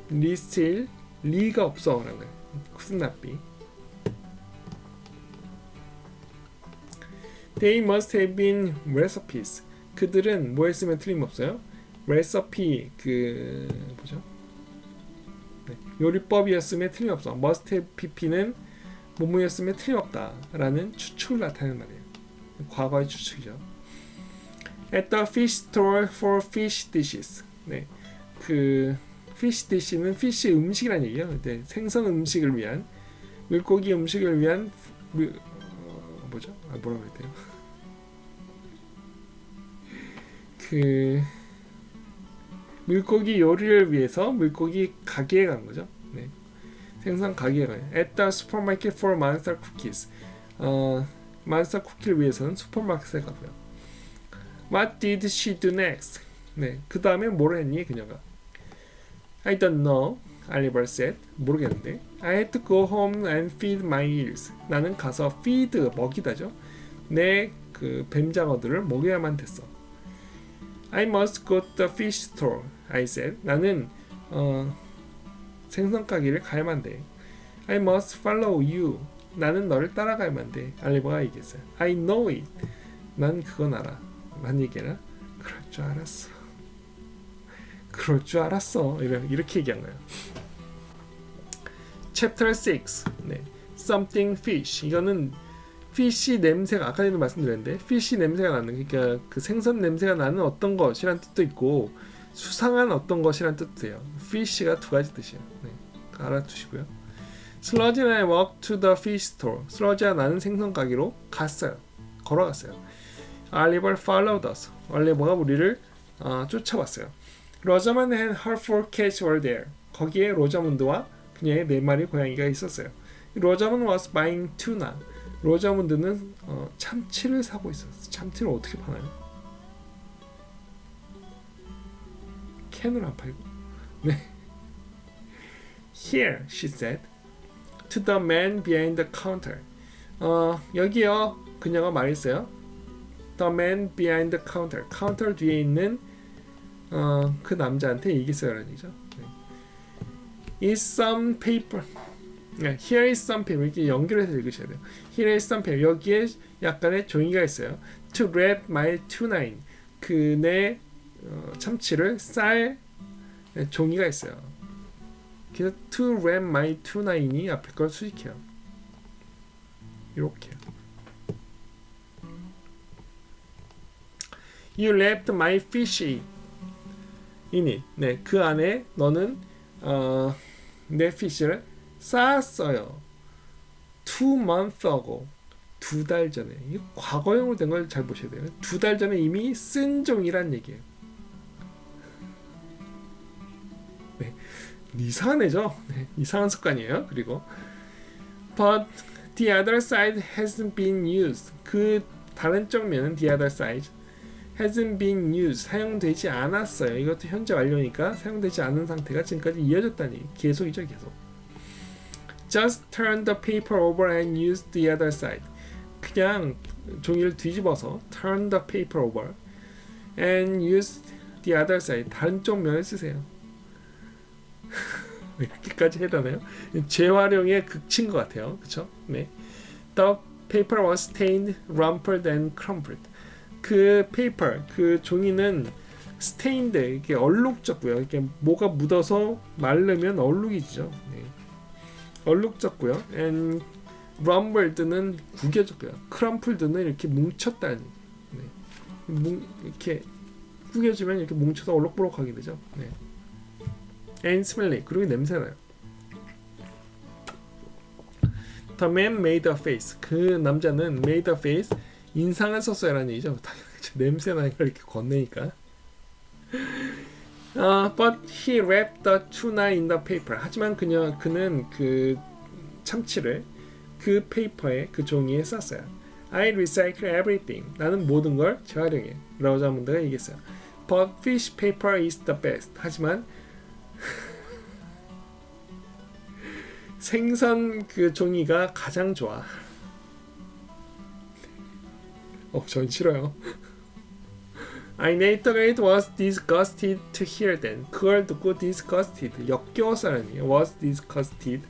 리스트일 리가 없어라는 거예요. could not be. They must have been recipes. 그들은 뭐 했으면 틀림없어요? recipe 그 뭐죠? 네, 요리법이었으면 틀림없어. must have pp는 뭐뭐였으면 틀림없다라는 추측을 나타내는 말이에요. 과거의 추측이죠. At the fish store for fish dishes. 네, 그 fish dish는 fish 음식이라는 얘기예요. 네, 생선 음식을 위한 물고기 음식을 위한 뭐죠? 뭐라고 해야 돼요? 그 물고기 요리를 위해서 물고기 가게에 간 거죠. 네. 생선 가게에 가요. At the supermarket for monster cookies. 몬스터 쿠키를 위해서는 슈퍼마켓에 가고요. What did she do next? 네, 그 다음에 뭘 했니 그녀가? I don't know. Oliver said. 모르겠는데. I had to go home and feed my eels. 나는 가서 feed 먹이다죠. 내 그 뱀장어들을 먹여야만 됐어. I must go to the fish store. I said. 나는 생선 가게를 가야만 돼. I must follow you. 나는 너를 따라가야만 돼. 알리버가 얘기했어요. I know it. 난 그건 알아. 난 얘기해라. 그럴 줄 알았어. 그럴 줄 알았어. 이렇게 얘기한 거예요. Chapter 6. 네. Something fish. 이거는 fish 냄새가 아까 전에 말씀드렸는데 fish 냄새가 나는 그러니까 그 생선 냄새가 나는 어떤 것이란 뜻도 있고 수상한 어떤 것이란 뜻도 돼요. fish가 두 가지 뜻이에요. 네. 알아두시고요. 슬러지 and I walked to the fish store. 슬러지와 나는 생선 가게로 갔어요. 걸어갔어요. Oliver followed us. 올리버가 우리를 쫓아왔어요. 로자먼드 and her four cats were there. 거기에 로자문드와 그녀의 네 마리 고양이가 있었어요. 로자문드 was buying tuna. 로자문드는 참치를 사고 있었어요. 참치를 어떻게 파나요? 캔으로 안 팔고. 네. Here, she said. To the man behind the counter. 여기요. 그녀가 말했어요. The man behind the counter. 카운터 뒤에 있는 그 남자한테 얘기했어요라는 얘기죠. 네. Is some paper. 네, here is some paper. 이렇게 연결해서 읽으셔야 돼요. Here is some paper. 여기에 약간의 종이가 있어요. To wrap my tuna in. 그 내 참치를 쌀 종이가 있어요. 그래서 to wrap my tuna in이 앞에 걸 수식해요. 이렇게. You left my fish in it. 네, 그 안에 너는 내 fish를 쌓았어요. 2 months ago. 2달 전에, 이 과거형으로 된 걸 잘 보셔야 돼요. 2달 전에 이미 쓴 종이란 얘기예요. 네, 이상한 애죠. 네, 이상한 습관이에요. 그리고 but the other side hasn't been used. 그 다른 쪽면은 the other side hasn't been used. 사용되지 않았어요. 이것도 현재 완료니까 사용되지 않은 상태가 지금까지 이어졌다니. 계속이죠, 계속. Just turn the paper over and use the other side. 그냥 종이를 뒤집어서 turn the paper over and use the other side. 다른 쪽 면을 쓰세요. 이렇게까지 해야 되나요? 재활용의 극치인 것 같아요. 그쵸? 네. The paper was stained, rumpled and crumpled. 그 paper, 그 종이는 stained, 이게 얼룩졌고요. 이게 뭐가 묻어서 마르면 얼룩이죠. 네. 얼룩졌고요. and rumpled는 구겨졌고요. crumpled는 이렇게 뭉쳤다니. 네. 이렇게 구겨지면 이렇게 뭉쳐서 얼룩보룩하게 되죠. 네. and smelly, 그리고 냄새나요. The man made a face. 그 남자는 made a face, 인상을 썼어요라는 얘기죠. 냄새나니까 이렇게 건네니까. But he wrapped the tuna in the paper. 하지만 그는 그 참치를 그 페이퍼에, 그 종이에 썼어요. I recycle everything. 나는 모든 걸 재활용해. 로자문드가 얘기했어요. But fish paper is the best. 하지만 생선 그 종이가 가장 좋아. 전 싫어요. I naturally was disgusted to hear that. 그걸 듣고 disgusted, 역겨웠어라는 얘기예요. was disgusted.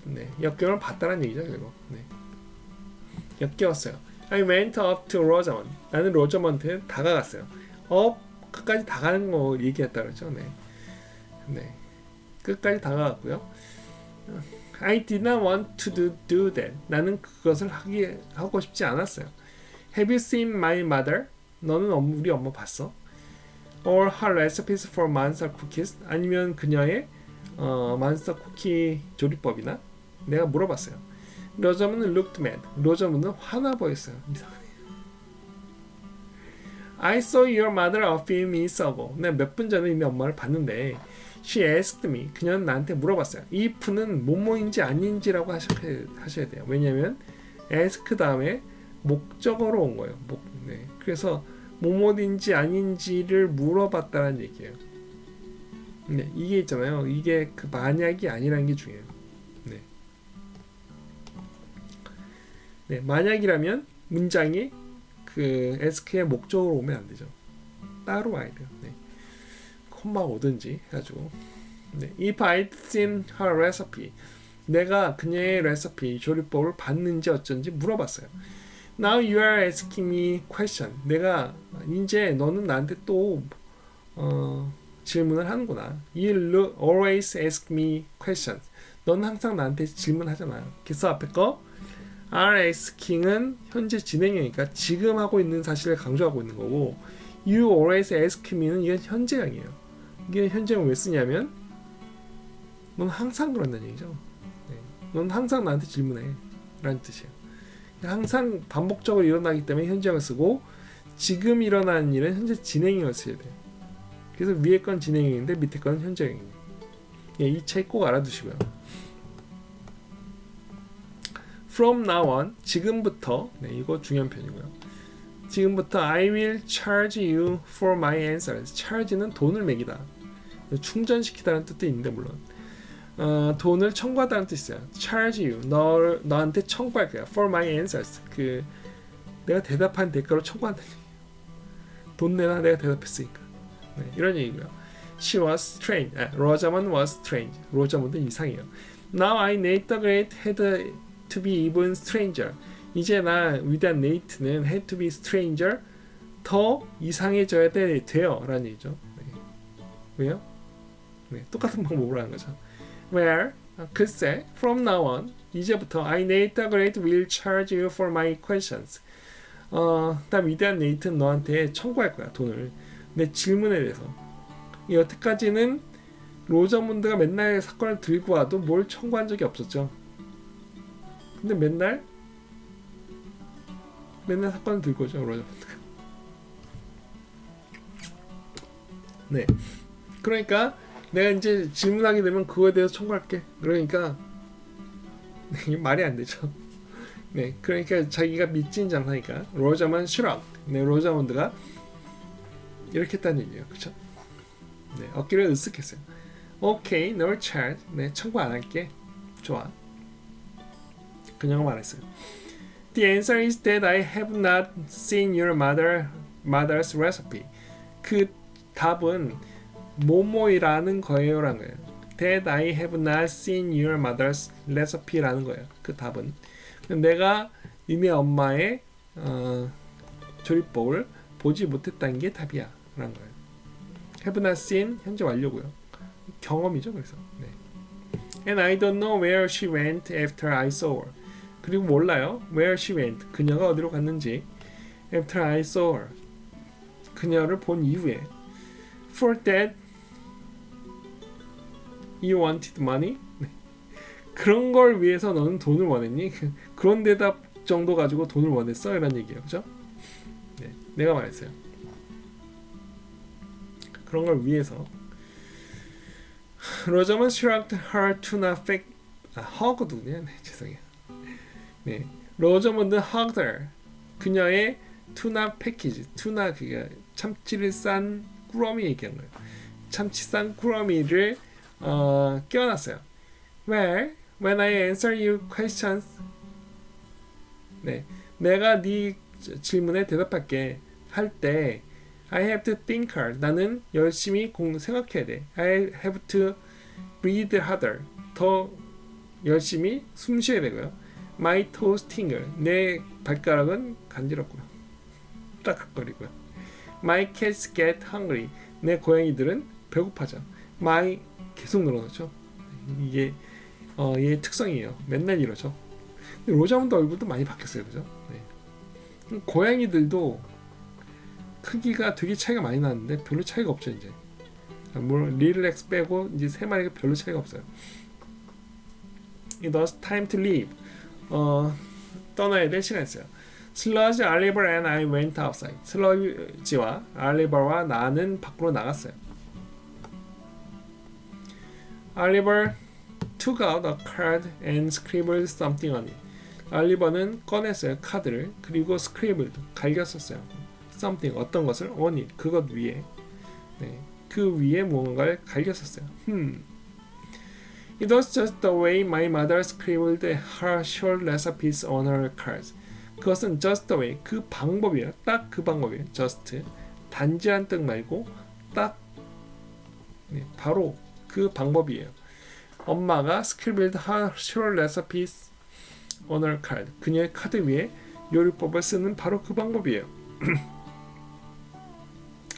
네, 역겨움을 봤다는 얘기죠. 그리고 네. 역겨웠어요. I went up to Rosamond. 나는 로저먼트에 다가갔어요. 끝까지 다가는 거 얘기했다 그랬죠. 네. 네. 끝까지 다가갔고요. I did not want to do that. 나는 그것을 하고 싶지 않았어요. Have you seen my mother? 너는 우리 엄마 봤어? Or her recipes for monster cookies? 아니면 그녀의 몬스터 쿠키 조리법이나? 내가 물어봤어요. 로저문은 looked mad. 로저문은 화나 보였어요. I saw your mother a few minutes ago. 내가 몇 분 전에 이미 엄마를 봤는데 She asked me. 그녀는 나한테 물어봤어요. if는 뭐뭐인지 아닌지라고 하셔야 돼요. 왜냐면 ask 다음에 목적어로 온 거예요. 네. 그래서 뭐뭐인지 아닌지를 물어봤다는 얘기예요. 네, 이게 있잖아요. 이게 그 만약이 아니라는 게 중요해요. 네. 네, 만약이라면 문장이 그 ask의 목적으로 오면 안 되죠. 따로 와야 돼요. 네. 콤마 오든지 해가지고. 네. If I'd seen her recipe, 내가 그녀의 레시피 조리법을 봤는지 어쩐지 물어봤어요. Now you are asking me question. 내가 이제 너는 나한테 또 질문을 하는구나. You always ask me questions. 너는 항상 나한테 질문하잖아. 그래서 앞에 거 are asking은 현재 진행형이니까 지금 하고 있는 사실을 강조하고 있는 거고, you always ask me는 이건 현재형이에요. 이게 현재형 왜 쓰냐면 넌 항상 그런다는 얘기죠. 네. 넌 항상 나한테 질문해 라는 뜻이에요. 항상 반복적으로 일어나기 때문에 현재형을 쓰고, 지금 일어나는 일은 현재 진행형을 써야 돼요. 그래서 위에 건 진행형인데 밑에 건 현재형이에요. 예, 이 차이 꼭 알아두시고요. From now on, 지금부터, 네, 이거 중요한 편이고요. 지금부터 I will charge you for my answers. charge는 돈을 매기다, 충전시키다는 뜻도 있는데 물론 돈을 청구하다는 뜻이 있어요. charge you, 너한테 청구할 거야. for my answers, 그 내가 대답한 대가로 청구한다는 얘기예요. 돈 내놔, 내가 대답했으니까. 네, 이런 얘기고요. She was strange. 로자먼드 was strange. 로자먼드는 이상해요. Now I, Nate the Great, had to be even stranger. 이제 나 위대한 네이트는 had to be stranger, 더 이상해져야 돼요 라는 얘기죠. 네. 왜요? 네, 똑같은 방법으로 하는 거죠. Where, 글쎄, from now on, 이제부터 I, Nate the Great, will charge you for my questions. 나 위대한 네이트는 너한테 청구할 거야, 돈을. 내 질문에 대해서. 여태까지는 로저문드가 맨날 사건을 들고 와도 뭘 청구한 적이 없었죠. 근데 맨날 맨날 사건을 들고 오죠, 로자먼드가. 네. 그러니까 내가 이제 질문하게 되면 그거에 대해서 청구할게. 그러니까 이게 말이 안 되죠. 네. 그러니까 자기가 미친 장사니까 로자먼드 슈락. 네, 로자먼드가 이렇게 했다는 얘기예요. 그렇죠? 네, 어깨를 으쓱했어요. 오케이, no charge. 네, 청구 안 할게. 좋아. 그냥 말했어요. The answer is that I have not seen your mother's recipe. 그 답은 뭐뭐이라는 거예요라는 거예요. That I have not seen your mother's recipe라는 거예요. 그 답은 내가 니네 엄마의 조리법을 보지 못했다는 게 답이야 라는 거예요. have not seen 현재 완료고요. 경험이죠. 그래서 네. And I don't know where she went after I saw her. 그리고 몰라요. Where she went. 그녀가 어디로 갔는지. After I saw her. 그녀를 본 이후에. For that you wanted money? 네. 그런 걸 위해서 너는 돈을 원했니? 그런 대답 정도 가지고 돈을 원했어? 이런 얘기예요. 그죠? 네, 내가 말했어요. 그런 걸 위해서. 로저먼 shrugged her tuna hug도군요. 네, 죄송해요. 네, 로저먼드 hugged her. 그녀의 투나 패키지. 투나 그게 참치를 싼 꾸러미 얘기한 거예요. 참치 싼 꾸러미를 껴놨어요. Well, when I answer your questions, 네, 내가 네 질문에 대답할게 할 때, I have to think hard. 나는 열심히 생각해야 돼. I have to breathe harder. 더 열심히 숨 쉬어야 되고요. My toes tingle. 내 발가락은 간지럽고요. 딱딱거리고요. My cats get hungry. 내 고양이들은 배고파져. My 계속 늘어나죠. 이게 얘의 특성이에요. 맨날 이러죠. 로자문드 얼굴도 많이 바뀌었어요, 그죠? 네. 고양이들도 크기가 되게 차이가 많이 나는데 별로 차이가 없죠 이제. 물론 릴렉스 빼고 이제 세 마리가 별로 차이가 없어요. It was time to leave. 떠나야 될 시간이었어요. 슬러지, 알리버 and I went outside. 슬러지와 알리버와 나는 밖으로 나갔어요. Oliver took out a card and scribbled something on it. 알리버는 꺼냈어요. 카드를. 그리고 scribbled, 갈겼었어요. something, 어떤 것을 on it, 그것 위에. 네, 그 위에 무언가를 갈겼었어요. It was just the way my mother scribbled her short recipes on her cards. 그것은 just the way, 그 방법이에요. 딱 그 방법이에요. just, 단지한 뜻 말고 딱, 네, 바로 그 방법이에요. 엄마가 scribbled her short recipes on her card. 그녀의 카드 위에 요리법을 쓰는 바로 그 방법이에요.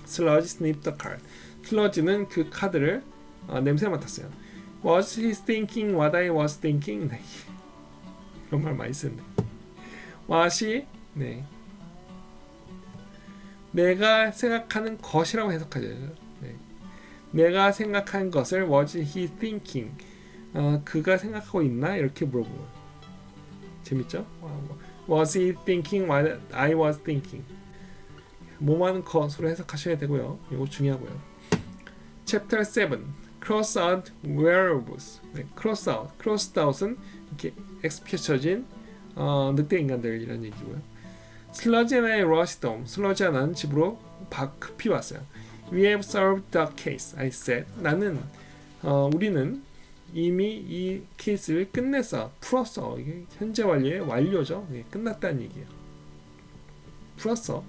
슬러지 sniffed the card. 슬러지는 그 카드를 냄새 맡았어요. Was he thinking what I was thinking? 네. 이런 말 많이 쓰는데. Was he? 네. 내가 생각하는 것이라고 해석하죠. 네. 내가 생각한 것을 was he thinking? 그가 생각하고 있나? 이렇게 물어본 거예요. 재밌죠? Was he thinking what I was thinking? 뭐만 것으로 해석하셔야 되고요. 이거 중요하고요. Chapter 7. Cross out wearables. 네, cross out. crossed out은 이렇게 X 펼쳐진 늑대 인간들이라는 얘기고요. 슬러지 and I rushed home. 슬러지와 나는 집으로 급히 왔어요. We have solved the case. I said. 나는 우리는 이미 이 케이스를 끝냈어. 풀었어. 이게 현재 완료의 완료죠. 네, 끝났다는 얘기예요. 풀었어.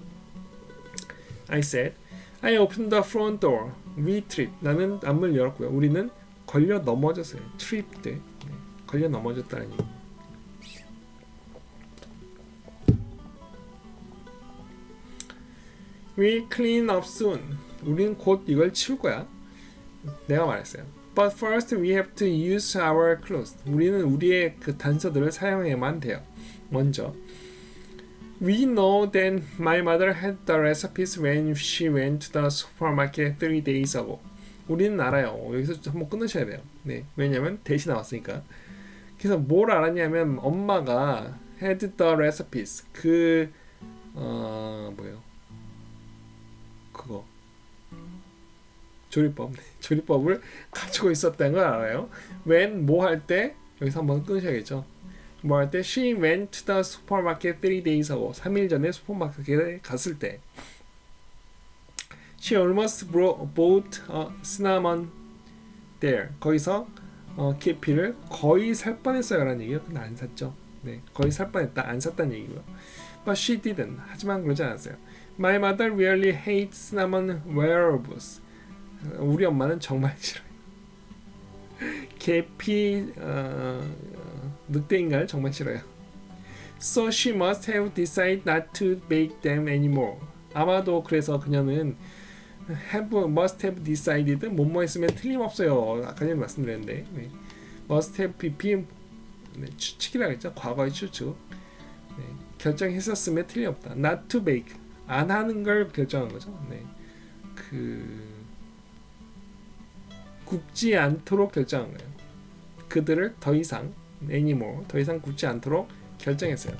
I said. I opened the front door. We tripped. 나는 앞문을 열었고요. 우리는 걸려 넘어졌어요. tripped. 네, 걸려 넘어졌다는 얘기. We clean up soon. 우리는 곧 이걸 치울 거야. 내가 말했어요. But first we have to use our clothes. 우리는 우리의 그 단서들을 사용해야만 돼요. 먼저. We know that my mother had the recipes when she went to the supermarket 3 days ago. 우리는 알아요. 여기서 한번 끊으셔야 돼요. 네, 왜냐면 대신 나왔으니까. 그래서 뭘 알았냐면 엄마가 had the recipes. 그 뭐예요? 그거 조리법 조리법을 가지고 있었다는 걸 알아요. when 뭐 할 때 여기서 한번 끊으셔야겠죠. 뭐 할 때 she went to the supermarket 3 days ago 3일 전에 슈퍼마켓에 갔을 때 she almost bought a cinnamon there 거기서 계피를 거의 살 뻔했어요 라는 얘기예요. 근데 안 샀죠. 네, 거의 살 뻔했다 안 샀다는 얘기고요. But she didn't 하지만 그러지 않았어요. My mother really hates cinnamon wearables 우리 엄마는 정말 싫어요. 계피 늑대 인간을 정말 싫어요. So she must have decided not to bake them anymore. 아마도 그래서 그녀는 must have decided 뭐뭐 했으면 틀림없어요. 아까 전에 말씀드렸는데 네. must have pp 네, 추측이라고 했죠. 과거의 추측. 네, 결정했었으면 틀림없다. not to bake 안 하는 걸 결정한 거죠. 네. 굽지 않도록 결정한 거예요. 그들을 더 이상 anymore 더 이상 굽지 않도록 결정했어요.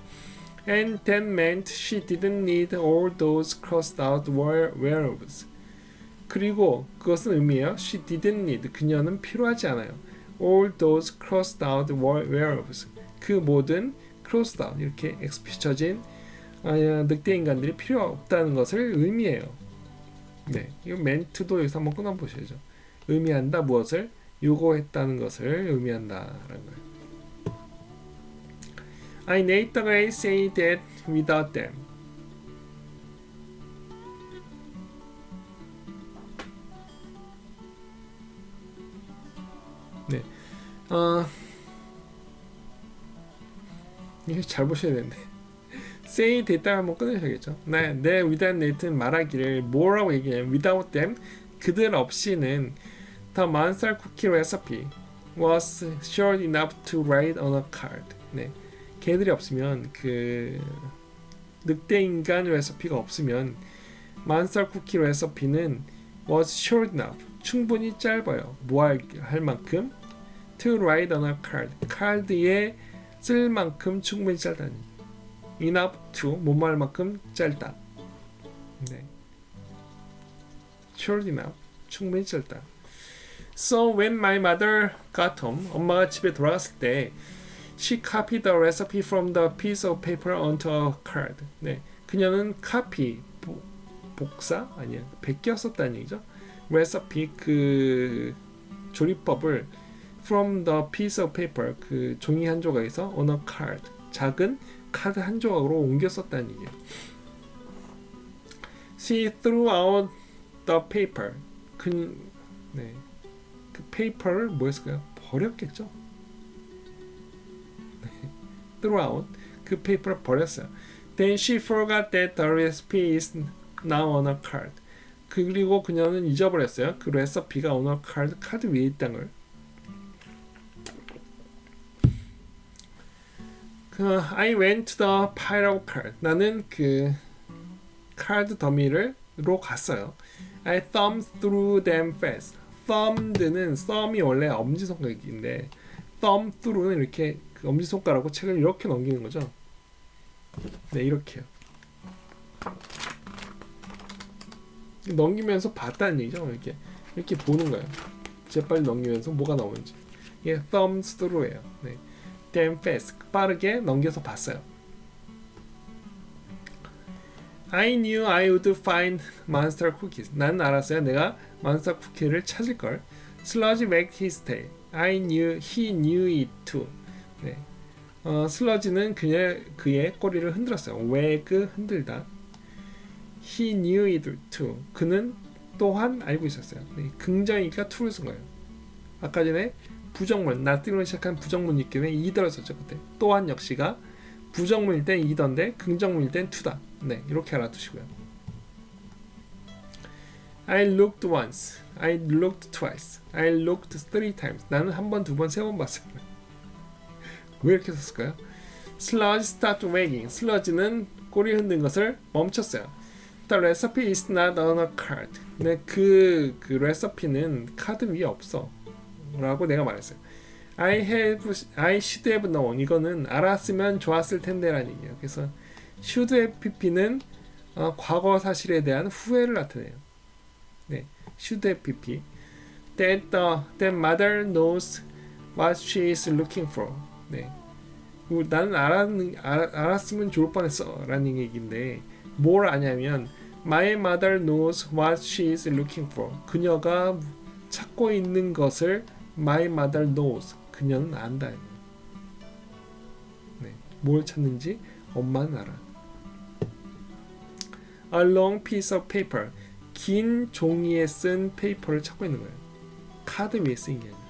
And that meant she didn't need all those crossed out wearables. 그리고 그것은 의미해요. She didn't need 그녀는 필요하지 않아요. All those crossed out wearables 그 모든 crossed out 이렇게 X 붙여진 늑대 인간들이 필요 없다는 것을 의미해요. 네, 이 멘트도 여기서 한번 끊어보셔야죠. 의미한다 무엇을 요구했다는 것을 의미한다라는 거예요. I need the way say that without them. 네, 이거 잘 보셔야 되는데. say 됐다 한번 끊으셔야겠죠. 네, 내 without net은 말하기를 뭐라고 얘기해요? without them 그들 없이는 The monster cookie recipe was short enough to write on a card. 네, 걔들이 없으면 그 늑대 인간 레시피가 없으면 monster cookie recipe는 was short enough 충분히 짧아요. 뭐 할 만큼 to write on a card 카드에 쓸 만큼 충분히 짧다니. enough to 뭐뭐 할 만큼 짧다. 네, short enough 충분히 짧다. So when my mother got home, 엄마가 집에 돌아갔을 때, she copied the recipe from the piece of paper onto a card. 네, 그녀는 copy 복사 아니야 베꼈었다는 얘기죠. recipe 그 조리법을 from the piece of paper 그 종이 한 조각에서 on a card 작은 카드 한 조각으로 옮겼었다는 얘기예요. She threw out the paper. 네. 그 페이퍼를 뭐 했을까요? 버렸겠죠? 네. threw out 그 페이퍼를 버렸어요. Then she forgot that the recipe is now on a card. 그리고 그녀는 잊어버렸어요. 그 레시피가 on a card 카드 위에 있다는 걸. I went to the pile of cards. 나는 그 카드 더미로 갔어요. I thumbed through them fast. thumbed는 thumb이 원래 엄지손가락인데 thumb through는 이렇게 그 엄지손가락으로 책을 이렇게 넘기는 거죠. 네, 이렇게요. 넘기면서 봤다는 얘기죠. 이렇게 보는 거예요. 재빨리 넘기면서 뭐가 나오는지. 이게 thumbs through예요. 네. Damn fast. 빠르게 넘겨서 봤어요. I knew I would find monster cookies. 나는 알았어요. 내가 monster 쿠키를 찾을 걸. Sludge wagged his tail. I knew he knew it too. 네. 슬러지는 그의 꼬리를 흔들었어요. wag 흔들다. He knew it too. 그는 또한 알고 있었어요. 네. 긍정이니까 to를 쓴 거예요. 아까 전에 부정문, not으로 시작한 부정문 있기 때문에 either를 썼죠. 그때 또한 역시가 부정문일 땐 either인데 긍정문일 땐 to다. 네, 이렇게 알아두시고요. I looked once. I looked twice. I looked 3 times. 나는 한 번, 두 번, 세 번 봤어요. 왜 이렇게 썼을까요? Sludge started wagging. 슬러지는 꼬리 흔든 것을 멈췄어요. The recipe is not on a card. 네, 그 레시피는 카드 위에 없어. 라고 내가 말했어요. I should have known. 이거는 알았으면 좋았을 텐데라는 얘기예요. 그래서 should have pp는 과거 사실에 대한 후회를 나타내요. 네, should have pp. That mother knows what she is looking for. 네, 나는 알았으면 좋을 뻔했어 라는 얘기인데 뭘 아냐면 My mother knows what she is looking for. 그녀가 찾고 있는 것을 My mother knows. 그녀는 안다. 네, 뭘 찾는지 엄마는 알아. A long piece of paper. 긴 종이에 쓴 페이퍼를 찾고 있는 거예요. 카드 위에 쓴 게 아니라.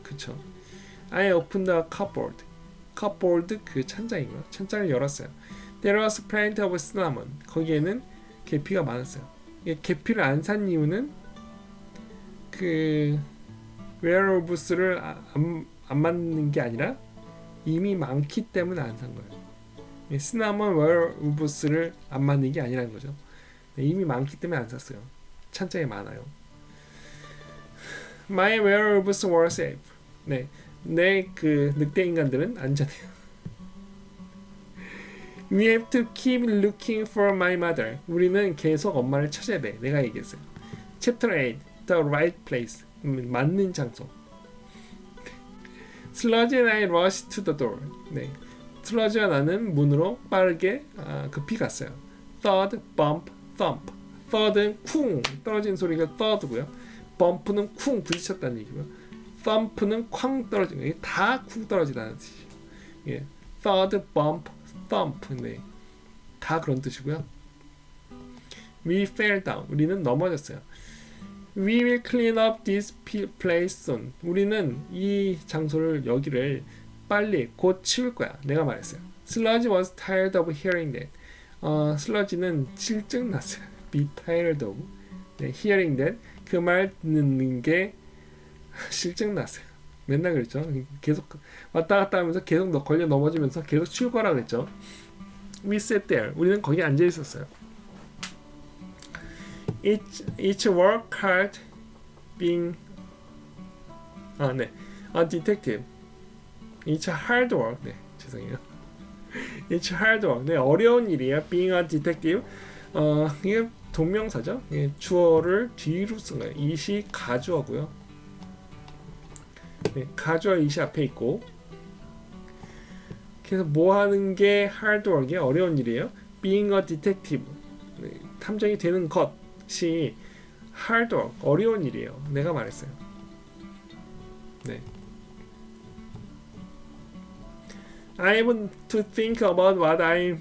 그쵸? I opened the cupboard. cupboard 그 찬장이고요. 찬장을 열었어요. There was plenty of cinnamon. 거기에는 계피가 많았어요. 계피를 안 산 이유는 그 웨어로브스를 안 맞는 게 아니라 이미 많기 때문에 안 산 거예요. 시나몬 웨어로브스를 안 맞는 게 아니라는 거죠. 이미 많기 때문에 안 샀어요. 찬장에 많아요. My werewolves were safe. 네, 내 그 늑대 인간들은 안전해요. We have to keep looking for my mother. 우리는 계속 엄마를 찾아야 돼. 내가 얘기했어요. Chapter 8. The right place. 맞는 장소. Sludge and I rushed to the door. 네, 슬러지와 나는 문으로 빠르게 급히 갔어요. Thud, bump, thump. Thud은 쿵 떨어진 소리가 thud고요. bump는 쿵 부딪혔다는 얘기고요. thump는 쾅 떨어진 거. 이게 다 쿵 떨어지다는 뜻이에요. 예, thud, bump, thump. 네, 다 그런 뜻이고요. We fell down. 우리는 넘어졌어요. We will clean up this place soon. 우리는 이 장소를 여기를 빨리 곧 치울 거야. 내가 말했어요. Sludge was tired of hearing that. 슬러지는 실증 났어요. Be tired of. 네, hearing that. 그 말 듣는 게 실증 났어요. 맨날 그랬죠. 계속 왔다 갔다 하면서 계속 걸려 넘어지면서 계속 치울 거라 그랬죠. We sat there. 우리는 거기 앉아 있었어요. Each work hard being 네, a detective. It's hard work. 네, 죄송해요. It's hard work. 네, 어려운 일이에요. Being a detective. 이게 동명사죠. 주어를 뒤로 쓴 거예요. it이 가주어고요. 네, 가주어 it이 앞에 있고. 그래서 뭐 하는 게 hard work이에요? 어려운 일이에요. Being a detective. 네, 탐정이 되는 것이 hard work. 어려운 일이에요. 내가 말했어요. 네. I have to think about what I'm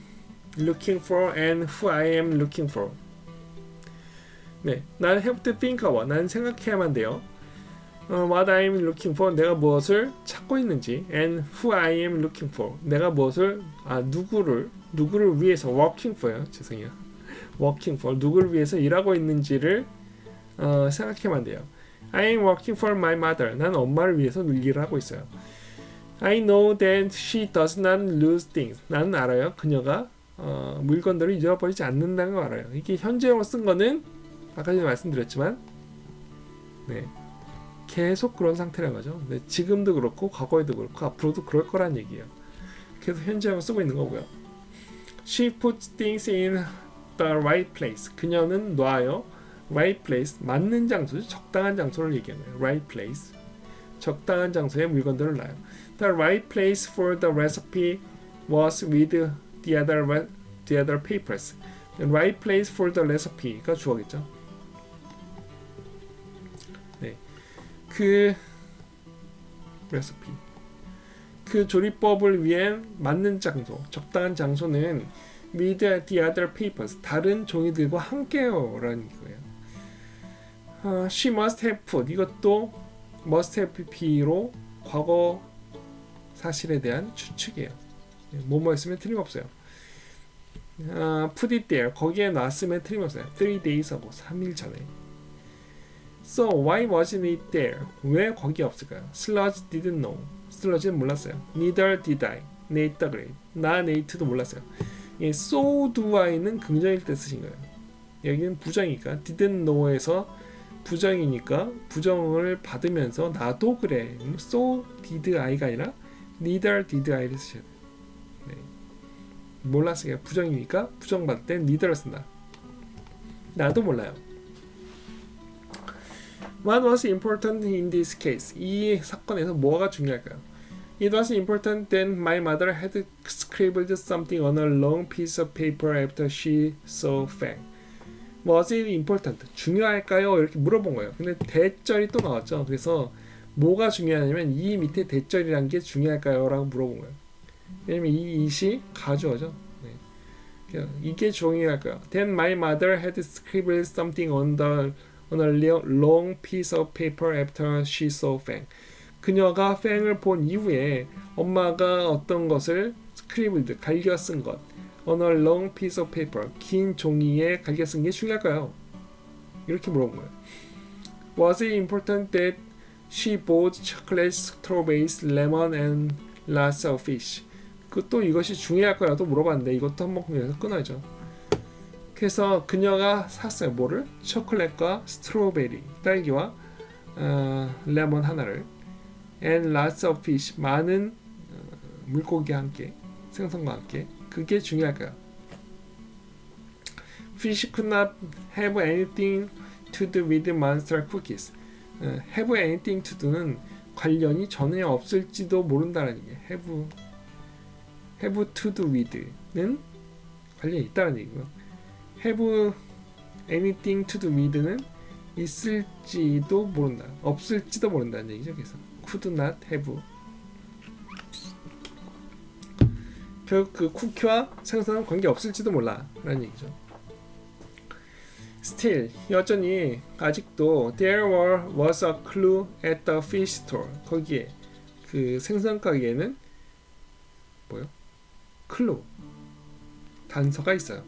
looking for and who I am looking for. 네, 나는 have to think about. 나는 생각해야만 돼요. What I'm looking for. 내가 무엇을 찾고 있는지. And who I am looking for. 내가 무엇을 누구를 위해서 working for요. 죄송해요. working for. 누구를 위해서 일하고 있는지를 생각해야만 돼요. I am working for my mother. 나는 엄마를 위해서 일을 하고 있어요. I know that she does not lose things. 나는 알아요. 그녀가 물건들을 잃어버리지 않는다는 걸 알아요. 이게 현재형으로 쓴 거는 아까 전에 말씀드렸지만 네, 계속 그런 상태라는 거죠. 네, 지금도 그렇고 과거에도 그렇고 앞으로도 그럴 거란 얘기예요. 계속 현재형으로 쓰고 있는 거고요. She puts things in the right place. 그녀는 놔요. right place. 맞는 장소죠. 적당한 장소를 얘기하는 거예요. right place. 적당한 장소에 물건들을 놔요. The right place for the recipe was with the other papers. The right place for the recipe가 주어겠죠. 네, 그 recipe, 그 조리법을 위한 맞는 장소, 적당한 장소는 with the other papers, 다른 종이들과 함께요라는 거예요. She must have put. 이것도 must have pp로 과거 사실에 대한 추측이에요. 뭐뭐 했으면 틀림없어요. Put it there. 거기에 놨으면 틀림없어요. 3 days ago. 3일 전에. So why wasn't it there? 왜 거기 없을까요? Sludge didn't know. 슬러지는 몰랐어요. Neither did I. Nate agreed. 나 Nate도 몰랐어요. So do I는 긍정일 때 쓰신 거예요. 여기는 부정이니까 didn't know에서 부정이니까 부정을 받으면서 나도 그래. So did I가 아니라 neither did I를 쓰셔야 돼요. 네. 몰랐으니까 부정이니까 부정받을 땐 neither를 쓴다. 나도 몰라요. What was important in this case? 이 사건에서 뭐가 중요할까요? It was important that my mother had scribbled something on a long piece of paper after she saw Fang. Was it important? 중요할까요? 이렇게 물어본 거예요. 근데 대절이 또 나왔죠. 그래서 뭐가 중요하냐면 이 밑에 대절이란 게 중요할까요? 라고 물어본 거예요. 왜냐면 이 it이 가주어죠. 네. 이게 중요할까요? Then my mother had scribbled something on a long piece of paper after she saw Fang. 그녀가 팽을 본 이후에 엄마가 어떤 것을 scribbled, 갈겨 쓴 것, on a long piece of paper, 긴 종이에 갈겨 쓴 게 중요할까요? 이렇게 물어본 거예요. Was it important that she bought chocolate, strawberries, lemon, and lots of fish? 또 이것이 중요할까요? 또 물어봤는데 이것도 한번 여기서 끊어야죠. 그래서 그녀가 샀어요. 뭐를? 초콜릿과 스트로베리, 딸기와 레몬 하나를, and lots of fish, 많은 물고기와 함께, 생선과 함께. 그게 중요할까요? Fish could not have anything to do with monster cookies. have anything to do는 관련이 전혀 없을지도 모른다는 얘기예요. have to do with는 관련이 있다는 얘기고요. have anything to do with는 있을지도 모른다, 없을지도 모른다는 얘기죠. 그래서 could not have. 결국 그 쿠키와 생선은 관계 없을지도 몰라 라는 얘기죠. Still, 여전히 아직도 there was a clue at the fish store. 거기에 그 생선 가게에는 뭐요? 클루, 단서가 있어요.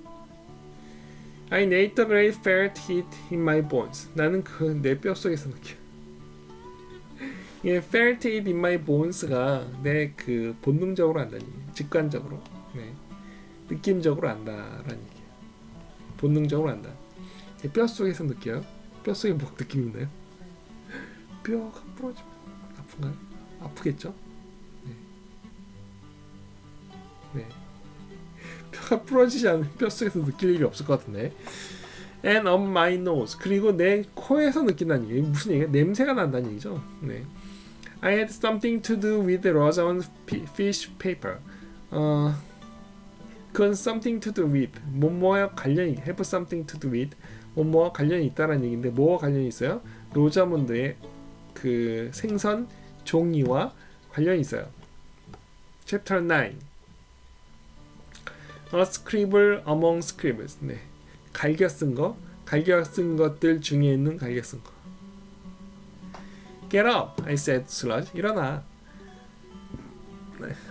I ate the great felt heat in my bones. 나는 그 내 뼛속에서 느껴. 이 felt it in my bones가 내 그 본능적으로 안다는 얘기예요. 직관적으로, 네. 느낌적으로 안다라는 얘기예요. 본능적으로 안다. 내 뼛속에서 느껴요. 뼛속에 뭐 느낌이 있나요? 뼈가 부러지면 아픈가요? 아프겠죠? 네. 뼈가 부러지지 않으면 뼛속에서 느낄 일이 없을 것 같은데. And on my nose. 그리고 내 코에서 느낀다는 얘기. 무슨 얘기야? 냄새가 난다는 얘기죠. 네. I had something to do with Rosamond fish paper. 그건 something to do with 뭐뭐와 관련이, have something to do with 뭐뭐와 관련이 있다라는 얘기인데 뭐와 관련이 있어요? 로자몬드의 그 생선 종이와 관련이 있어요. Chapter 9. A scribble among scribbles. 네. 갈겨 쓴 것들 중에 있는 갈겨 쓴 거. Get up, I said sludge. 일어나.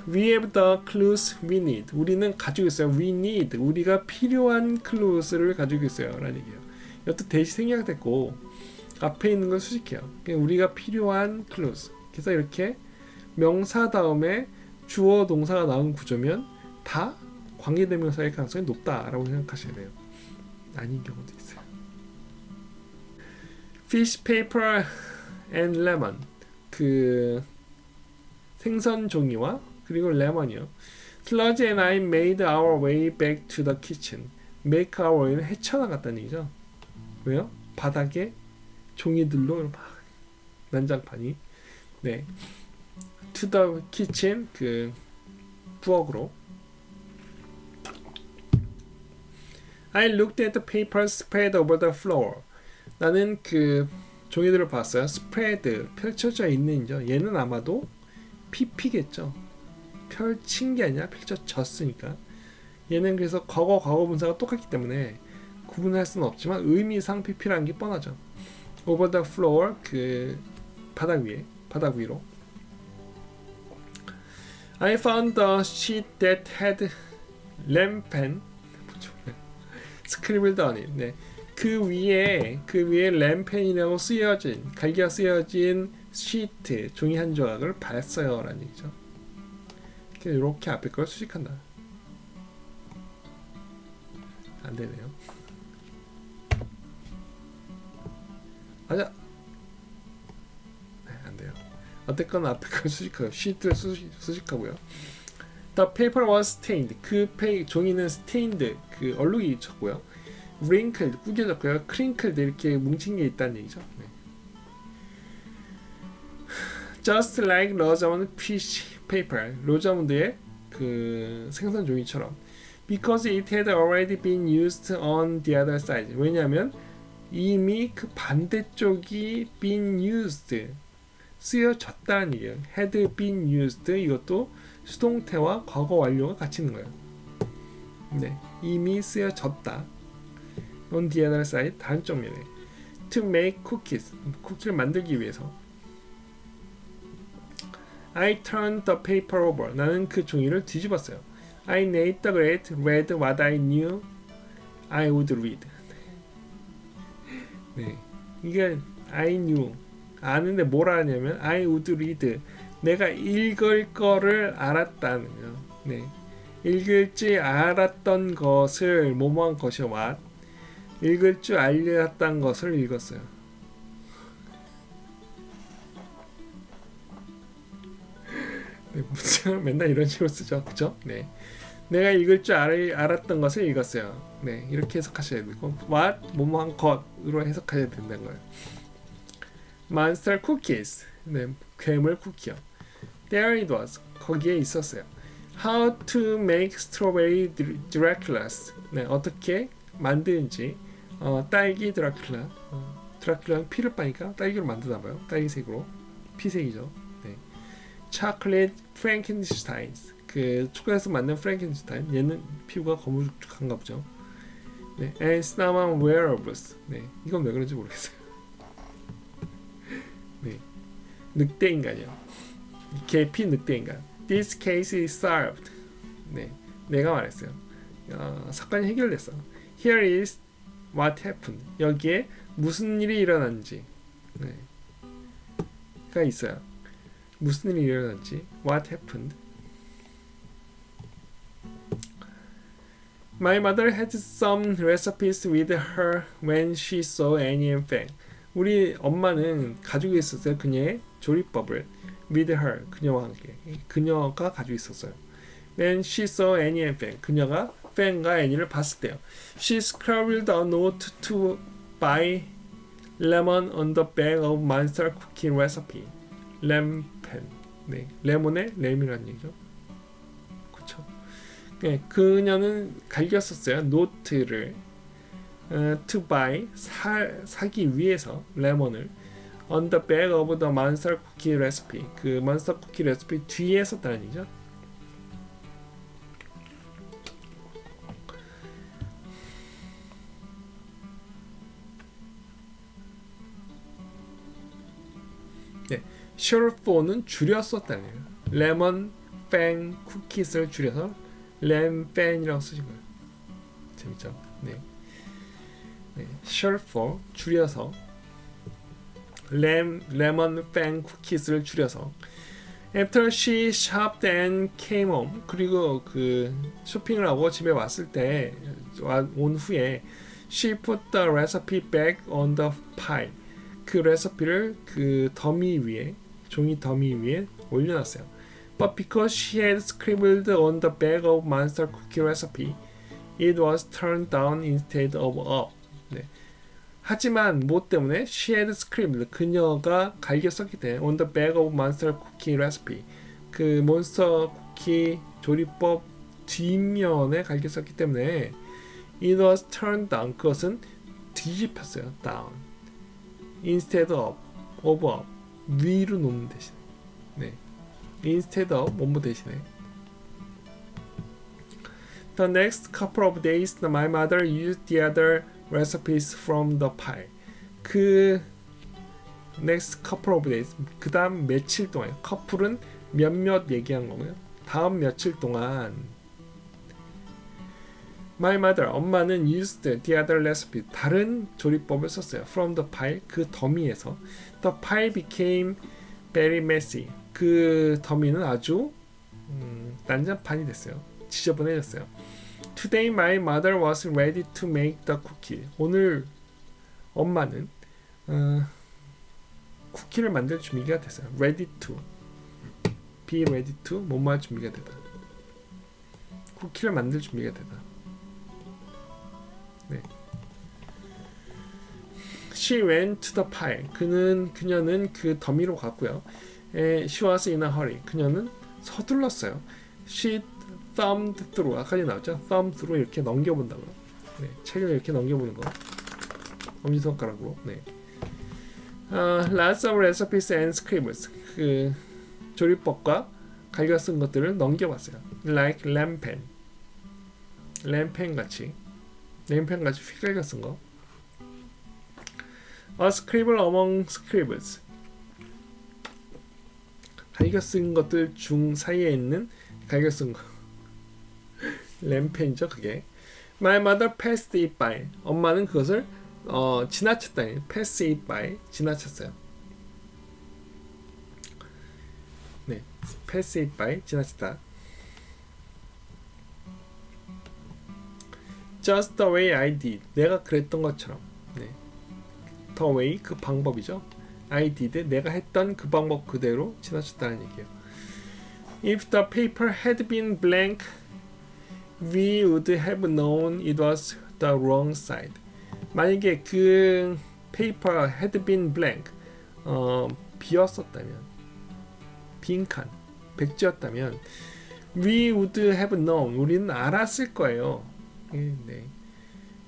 We have the clues we need. 우리는 가지고 있어요. We need. 우리가 필요한 clues를 가지고 있어요. 라는 얘기예요. 이것도 대시 생략됐고 앞에 있는 걸 수식해요. 우리가 필요한 clues. 그래서 이렇게 명사 다음에 주어 동사가 나온 구조면 다 관계대명사일 가능성이 높다라고 생각하셔야 돼요. 아닌 경우도 있어요. Fish paper and lemon. 그 생선 종이와 그리고 레몬이요. Sludge and I made our way back to the kitchen. Make our way는 헤쳐나갔다는 얘기죠. 왜요? 바닥에 종이들로 막 난장판이. 네. To the kitchen, 그 부엌으로. I looked at the papers spread over the floor. 나는 그 종이들을 봤어요. spread, 펼쳐져 있는죠. 얘는 아마도 pp겠죠. 펼친 게 아니라 펼쳐졌으니까. 얘는 그래서 과거 분사가 똑같기 때문에 구분할 수는 없지만 의미상 pp라는 게 뻔하죠. over the floor, 그 바닥 위로. I found the sheet that had lampen scribbled on it. 네. 그 위에 램펜이라고 갈기가 쓰여진 시트, 종이 한 조각을 봤어요 라는 얘기죠. 이렇게 앞에 걸 수식한다. 안 되네요. 맞아. 네, 안 돼요. 어쨌거나 앞에 걸 수식하고 시트를 수식하고요. The paper was stained. 그 종이는 stained, 그 얼룩이 졌고요. wrinkled, 구겨졌고요. crinkled, 이렇게 뭉친 게 있다는 얘기죠. 네. Just like 로자문드 fish paper, 로자문드의 그 생선 종이처럼. Because it had already been used on the other side. 왜냐하면 이미 그 반대쪽이 been used, 쓰여졌다는 얘기예요. had been used, 이것도 수동태와 과거 완료가 같이 있는 거예요. 네, 이미 쓰여졌다. on the other side, 다른 쪽 면에. to make cookies, 쿠키를 만들기 위해서. I turned the paper over. 나는 그 종이를 뒤집었어요. I made the great read what I knew I would read. 네, 이게 I knew, 아는데 뭘 알았냐면 I would read, 내가 읽을 거를 알았다는 거예요. 네, 읽을 줄 알았던 것을 뭐뭐한 것이 what, 읽을 줄 알았던 것을 읽었어요. 네, 문장을 맨날 이런 식으로 쓰죠, 그죠? 네, 내가 읽을 줄 알았던 것을 읽었어요. 네, 이렇게 해석하셔야 되고, what 뭐뭐한 것으로 해석하셔야 된다는 거예요. Monster cookies, 네, 괴물 쿠키요. There it was, 거기에 있었어요. How to make strawberry Draculas, 네, 어떻게 만드는지. 딸기 드라큘라, 드라큘라는 피를 빠니까 딸기로 만드나봐요. 딸기색으로, 피색이죠. 네. Chocolate Frankenstein, 그 초콜릿에서 만든 프랭켄슈타인, 얘는 피부가 거무죽한가 보죠. 네. And cinnamon wearables, 네, 이건 왜 그런지 모르겠어요. 네, 늑대 인간이요. 계피 늑대 인간. This case is solved. 네, 내가 말했어요. 사건이 해결됐어. Here is what happened. 여기에 무슨 일이 일어났는지, 네, 가 있어요. 무슨 일이 일어났지? What happened? My mother had some recipes with her when she saw Annie and Fang. 우리 엄마는 가지고 있었어요. 그녀의 조리법을. With her, 그녀와 함께. 그녀가 가지고 있었어요. When she saw Annie and Fang. 그녀가 Fang과 Annie를 봤을 때요. She scribbled a note to buy lemon on the back of monster cookie recipe. 램펜. 네, 레몬의 램이라는 얘기죠. 그렇죠. 네, 그녀는 갈겼었어요. 노트를 to buy, 사기 위해서 레몬을 on the back of the monster cookie recipe. 그 monster cookie recipe 뒤에 썼다는 얘기죠. 네, short for는 줄였었다는 거예요. 레몬 팬 쿠키스를 줄여서 램팬이라고 쓰신 거예요. 재밌죠? 네. 네, short for 줄여서 레몬 팬 쿠키스를 줄여서 After she shopped and came home, 그리고 그 쇼핑을 하고 집에 왔을 때 온 후에 she put the recipe back on the pile. 그 레시피를 그 더미 위에, 종이 더미 위에 올려놨어요. But because she had scribbled on the back of monster cookie recipe, it was turned down instead of up. 네. 하지만 뭐 때문에 she had scribbled, 그녀가 갈겨 썼기 때문에 on the back of monster cookie recipe, 그 몬스터 쿠키 조리법 뒷면에 갈겨 썼기 때문에 it was turned down, 그것은 뒤집혔어요. down instead of up, 위로 놓는 대신에. 네. instead of 뭐뭐 대신에. The next couple of days, my mother used the other recipes from the pile. 그 next couple of days, 그 다음 며칠 동안, couple은 몇몇 얘기한 거고요. 다음 며칠 동안 my mother, 엄마는 used the other recipe, 다른 조리법을 썼어요. from the pile, 그 더미에서. The pile became very messy. 그 더미는 아주 난장판이 됐어요. 지저분해졌어요. Today my mother was ready to make the cookie. 오늘 엄마는 쿠키를 만들 준비가 됐어요. Ready to, be ready to, 뭐뭐 할 준비가 되다. 쿠키를 만들 준비가 되다. 네. She went to the pile. 그녀는 그 더미로 갔고요. She was in a hurry. 그녀는 서둘렀어요. She thumbed through. 아까 나왔죠? thumb through 이렇게 넘겨본다고요. 네, 책을 이렇게 넘겨보는 거. 엄지손가락으로. 네. Lots of recipes and scribbles. 그 조리법과 갈겨 쓴 것들을 넘겨봤어요. Like lampen 같이 휘갈겨 쓴 거. A scribble among scribbles. 갈겨 쓴 것들 중 사이에 있는 갈겨 쓴 거. 램펜이죠 그게. My mother passed it by. 엄마는 그것을 지나쳤다. pass it by. 지나쳤어요. 네, pass it by. 지나쳤다. Just the way I did. 내가 그랬던 것처럼. 네. The way 그 방법이죠. I did 내가 했던 그 방법 그대로 지나쳤다는 얘기예요. If the paper had been blank, we would have known it was the wrong side. 만약에 그 paper had been blank, 비었었다면, 빈칸, 백지였다면, we would have known, 우리는 알았을 거예요. 네.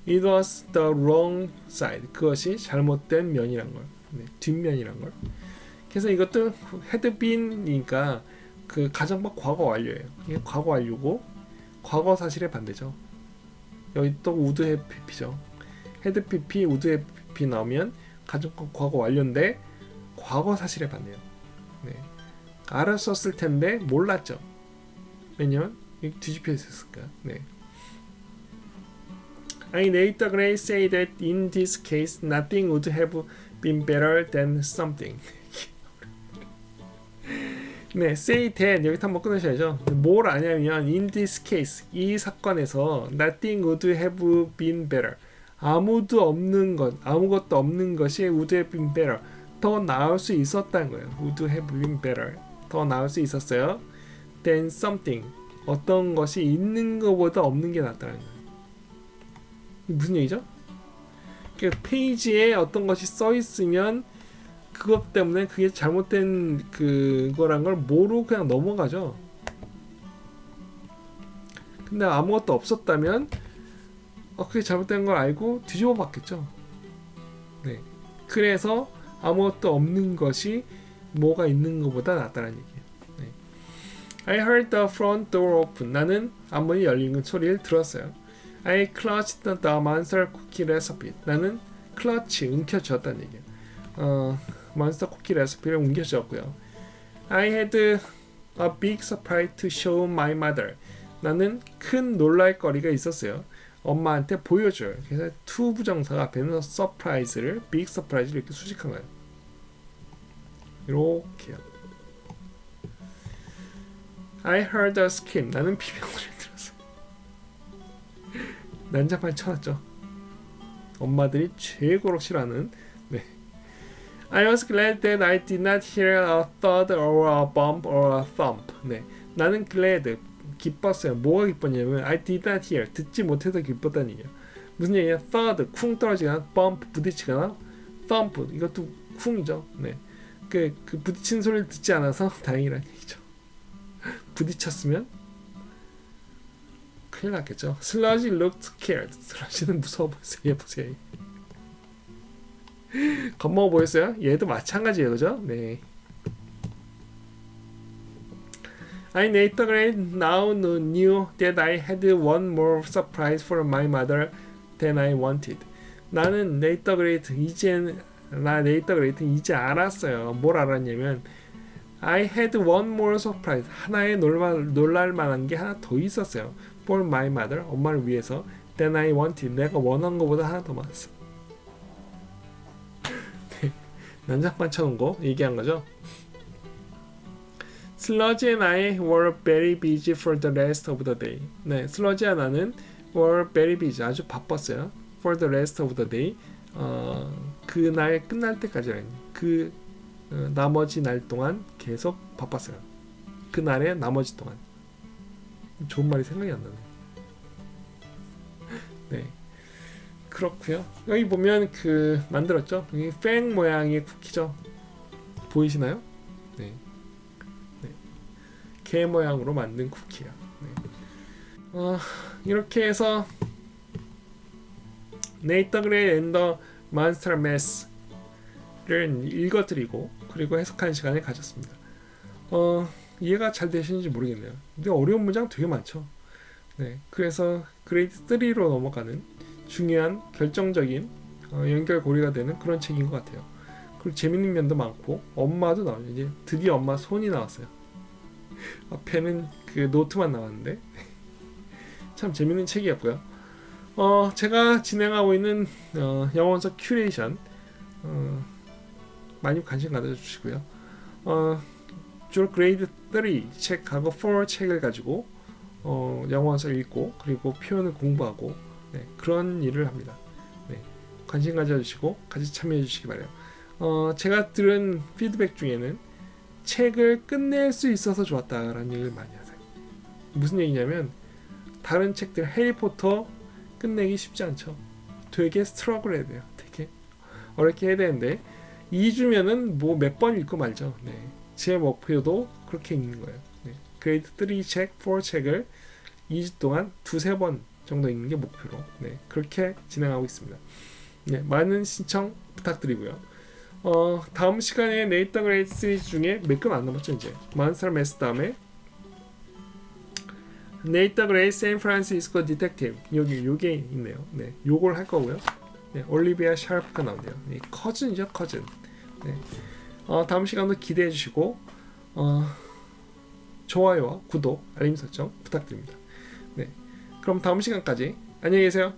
It was the wrong side. 그것이 잘못된 면이란 걸, 네, 뒷면이란 걸. 그래서 이것도 had been이니까 그 가정법 과거 완료예요. 이게 과거 완료고 과거 사실의 반대죠. 여기 또 would have pp죠. had pp, would have pp 나오면 가정법 과거 완료인데 과거 사실의 반대예요. 네. 알았었을 텐데 몰랐죠. 왜냐면 뒤집혀 있었으니까. 네. I later grade say that in this case nothing would have been better than something. 네, say that 여기서 한번 끊으셔야죠. 뭘 아냐면 in this case 이 사건에서 nothing would have been better. 아무것도 없는 것이 would have been better. 더 나을 수 있었다는 거예요. would have been better. 더 나을 수 있었어요. than something. 어떤 것이 있는 것보다 없는 게 낫다는 거예요. 무슨 얘기죠? 그 페이지에 어떤 것이 써 있으면 그것 때문에 그게 잘못된 그거란 걸 모르고 그냥 넘어가죠. 근데 아무것도 없었다면 그게 잘못된 걸 알고 뒤집어 봤겠죠. 네. 그래서 아무것도 없는 것이 뭐가 있는 것보다 낫다는 얘기예요. 네. I heard the front door open. 나는 앞문이 열리는 소리를 들었어요. I clutched the monster cookie recipe. 나는 클러치, 움켜쥐었다는 얘기예요. 몬스터 쿠키 레시피를 움켜쥐었고요. I had a big surprise to show my mother. 나는 큰 놀랄거리가 있었어요. 엄마한테 보여줘요. 그래서 to 부정사가 앞에는 surprise를, big surprise를 이렇게 수식한 거예요. 이렇게요. I heard a scream. 나는 비명소리를 들었어요. 난장판 쳐놨죠. 엄마들이 최고로 싫어하는. 네. I was glad that I did not hear a thud or a bump or a thump. 네. 나는 glad, 기뻤어요. 뭐가 기뻤냐면 I did not hear, 듣지 못해서 기뻤다는 얘기예요. 무슨 얘기야? thud, 쿵 떨어지거나, bump, 부딪히거나, thump, 이것도 쿵이죠. 네. 그 부딪힌 소리를 듣지 않아서 다행이라는 얘기죠. 부딪혔으면 큰일 났겠죠. Sludge looked scared. 슬러지는 무서워 보였어요. 얘 보세요. 겁먹어 보였어요? 얘도 마찬가지예요. 그죠? 네. I later now knew that I had one more surprise for my mother than I wanted. 나는 later grade 이제 알았어요. 뭘 알았냐면 I had one more surprise. 하나의 놀랄 만한 게 하나 더 있었어요. For my mother, 엄마를 위해서. Than I wanted. 내가 원한 것보다 하나 더 많았어. 네, 난장판 쳐놓은 거 얘기한 거죠. Sludge and I were very busy for the rest of the day. 네, 슬러지와 나는 were very busy. 아주 바빴어요. For the rest of the day. 그날 끝날 때까지는 나머지 날 동안 계속 바빴어요. 그날의 나머지 동안. 좋은 말이 생각이 안 나네. 네, 그렇고요. 여기 보면 그 만들었죠. 여기 팽 모양의 쿠키죠. 보이시나요? 네, 네. 개 모양으로 만든 쿠키야. 네. 이렇게 해서 네이터 그레이 앤 더 몬스터 매스를 읽어드리고 그리고 해석하는 시간을 가졌습니다. 이해가 잘 되시는지 모르겠네요. 근데 어려운 문장 되게 많죠. 네, 그래서 그레이드 3로 넘어가는 중요한 결정적인 연결고리가 되는 그런 책인 것 같아요. 그리고 재밌는 면도 많고 엄마도 나와요. 이제 드디어 엄마 손이 나왔어요. 앞에는 그 노트만 나왔는데 참 재밌는 책이었고요. 제가 진행하고 있는 영어원서 큐레이션 많이 관심 가져주시고요. 주로 그레이드 3 책하고 4 책을 가지고 영어원서를 읽고 그리고 표현을 공부하고 네, 그런 일을 합니다. 네, 관심 가져주시고 같이 참여해 주시기 바래요. 제가 들은 피드백 중에는 책을 끝낼 수 있어서 좋았다라는 얘기를 많이 하세요. 무슨 얘기냐면 다른 책들 해리포터 끝내기 쉽지 않죠. 되게 스트러글 해야 돼요. 되게 어렵게 해야 되는데 2주면은 뭐 몇 번 읽고 말죠. 네. 제 목표도 그렇게 읽는 거예요. 네. 그레이드 3 책, 4 책을 2주 동안 2-3번 정도 읽는 게 목표로 네. 그렇게 진행하고 있습니다. 네. 많은 신청 부탁드리고요. 다음 시간에 네이터 그레이트 시리즈 중에 몇 건 안 남았죠. 이제 몬스터 매스 다음에 네이터 그레이 샌프란시스코 디텍티브 요게 있네요. 네, 요걸 할 거고요. 네, 올리비아 샤프가 나오네요. 네, 커즌이죠, 커즌. 네, 다음 시간도 기대해 주시고 좋아요와 구독, 알림 설정 부탁드립니다. 네, 그럼 다음 시간까지 안녕히 계세요.